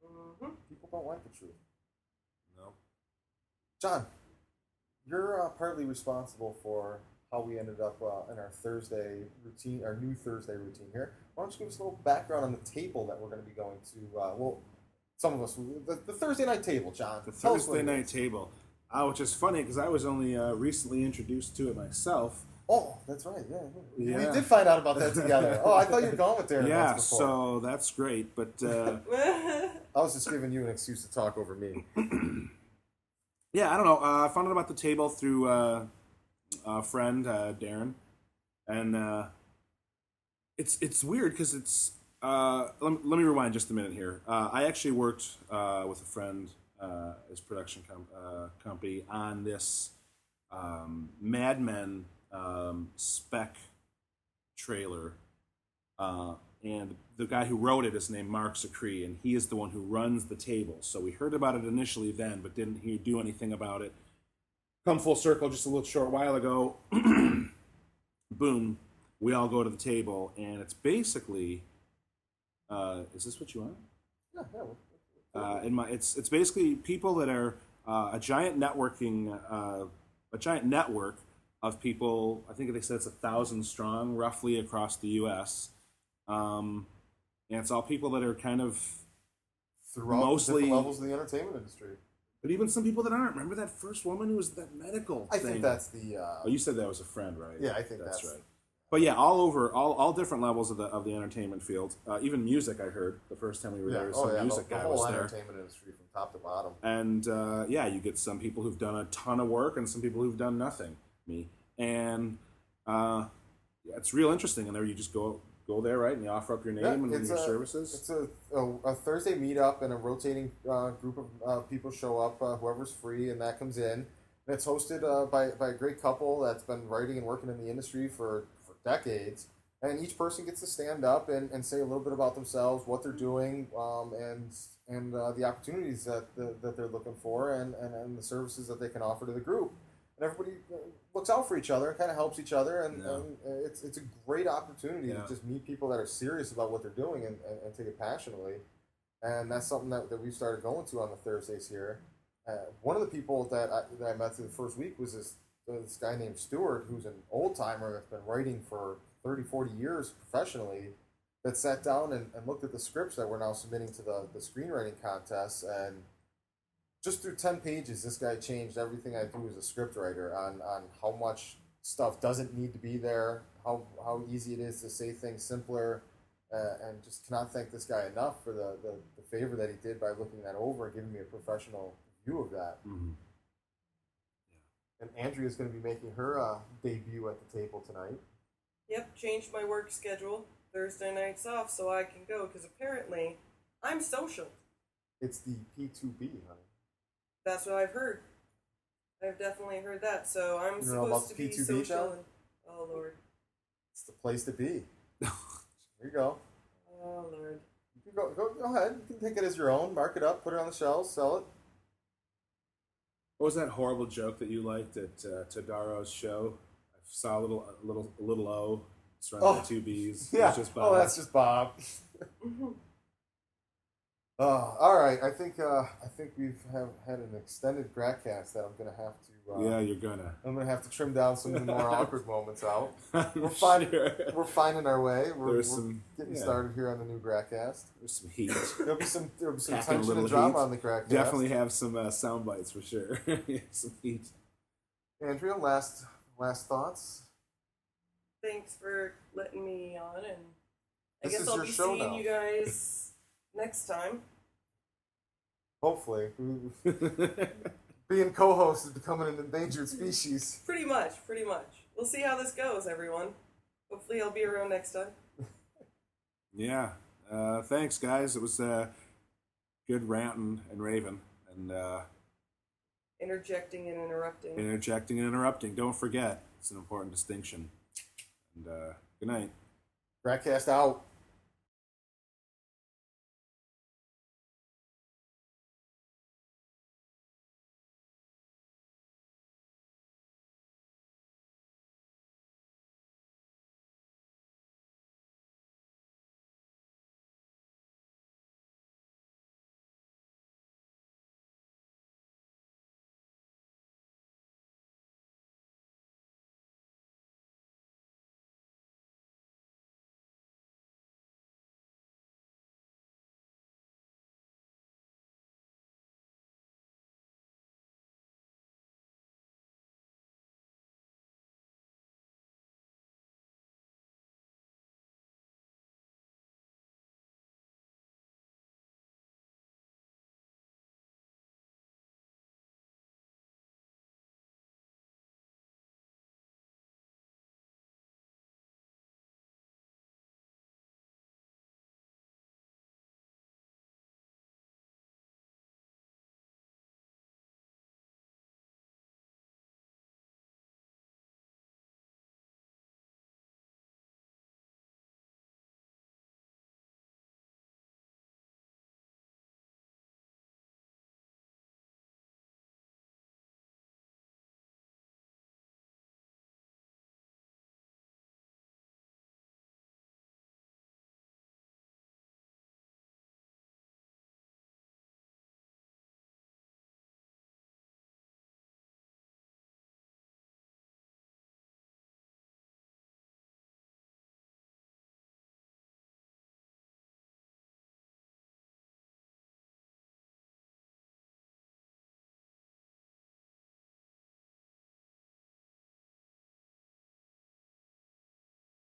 Mm-hmm. People don't like the truth. No. John, you're partly responsible for how we ended up in our Thursday routine, our new Thursday routine here. Why don't you give us a little background on the table that we're going to be going to? Some of us, the Thursday night table, John. The Thursday night table. Which is funny because I was only recently introduced to it myself. Oh, that's right. Yeah. Yeah. We did find out about that together. Oh, I thought you were gone with there. Yeah, once before. so that's great. But I was just giving you an excuse to talk over me. Yeah, I don't know. I found out about the table through a friend, Darren, and it's weird because it's. Let me rewind just a minute here. I actually worked with a friend, his production company, on this Mad Men spec trailer, and the guy who wrote it is named Mark Zicree, and he is the one who runs the table. So we heard about it initially then, but didn't do anything about it. Come full circle, just a little short while ago, boom, we all go to the table, and it's basically, is this what you want? Yeah. It's basically people that are a giant network of people. I think they said it's 1,000 strong, roughly across the U.S. And it's all people that are kind of Throughout mostly different levels of the entertainment industry. But even some people that aren't. Remember that first woman who was that medical I thing? think that's the. Oh, you said that was a friend, right? Yeah, I think that's that's right. But yeah, all over, all different levels of the entertainment field. Even music, I heard the first time we were there. Some music the guy whole was there. entertainment industry from top to bottom. And yeah, you get some people who've done a ton of work and some people who've done nothing. Me. And yeah, it's real interesting. And there you just go there, right? And you offer up your name and your services. It's a Thursday meetup, and a rotating group of people show up, whoever's free, and that comes in. And it's hosted by a great couple that's been writing and working in the industry for decades. And each person gets to stand up and say a little bit about themselves, what they're doing, and the opportunities that they're looking for, and the services that they can offer to the group. And everybody looks out for each other and kind of helps each other, and it's a great opportunity to just meet people that are serious about what they're doing and take it passionately. And that's something that we've started going to on the Thursdays here. One of the people that I met through the first week was this guy named Stuart, who's an old-timer that's been writing for 30, 40 years professionally, that sat down and looked at the scripts that we're now submitting to the screenwriting contest, and just through 10 pages, this guy changed everything I do as a scriptwriter on how much stuff doesn't need to be there, how easy it is to say things simpler, and just cannot thank this guy enough for the favor that he did by looking that over and giving me a professional view of that. Mm-hmm. And Andrea's going to be making her debut at the table tonight. Yep, changed my work schedule. Thursday nights off so I can go, because apparently I'm social. It's the P2B, honey. That's what I've heard. I've definitely heard that. So I'm supposed to be P2B social. And, oh, Lord. It's the place to be. There you go. Oh, Lord. You can go ahead. You can take it as your own. Mark it up. Put it on the shelves. Sell it. What was that horrible joke that you liked at Tadaro's show? I saw a little O surrounded by two B's. Yeah. It's just Bob. Oh, that's just Bob. All right. I think we've had an extended Gratcast that I'm gonna have to. Yeah, you're gonna. I'm gonna have to trim down some of the more awkward moments out. We're finding our way. We're getting started here on the new Gratcast. There's some heat. There'll be some tension and drama on the Gratcast. Definitely have some sound bites for sure. Some heat. Andrea, last thoughts. Thanks for letting me on, and I This guess is I'll your be show seeing now. you guys next time. Hopefully. Being co-host is becoming an endangered species. Pretty much. We'll see how this goes, everyone. Hopefully I'll be around next time. Yeah. Thanks, guys. It was good ranting and raving. And Interjecting and interrupting. interjecting and interrupting. Don't forget. It's an important distinction. And good night. Gratcast out.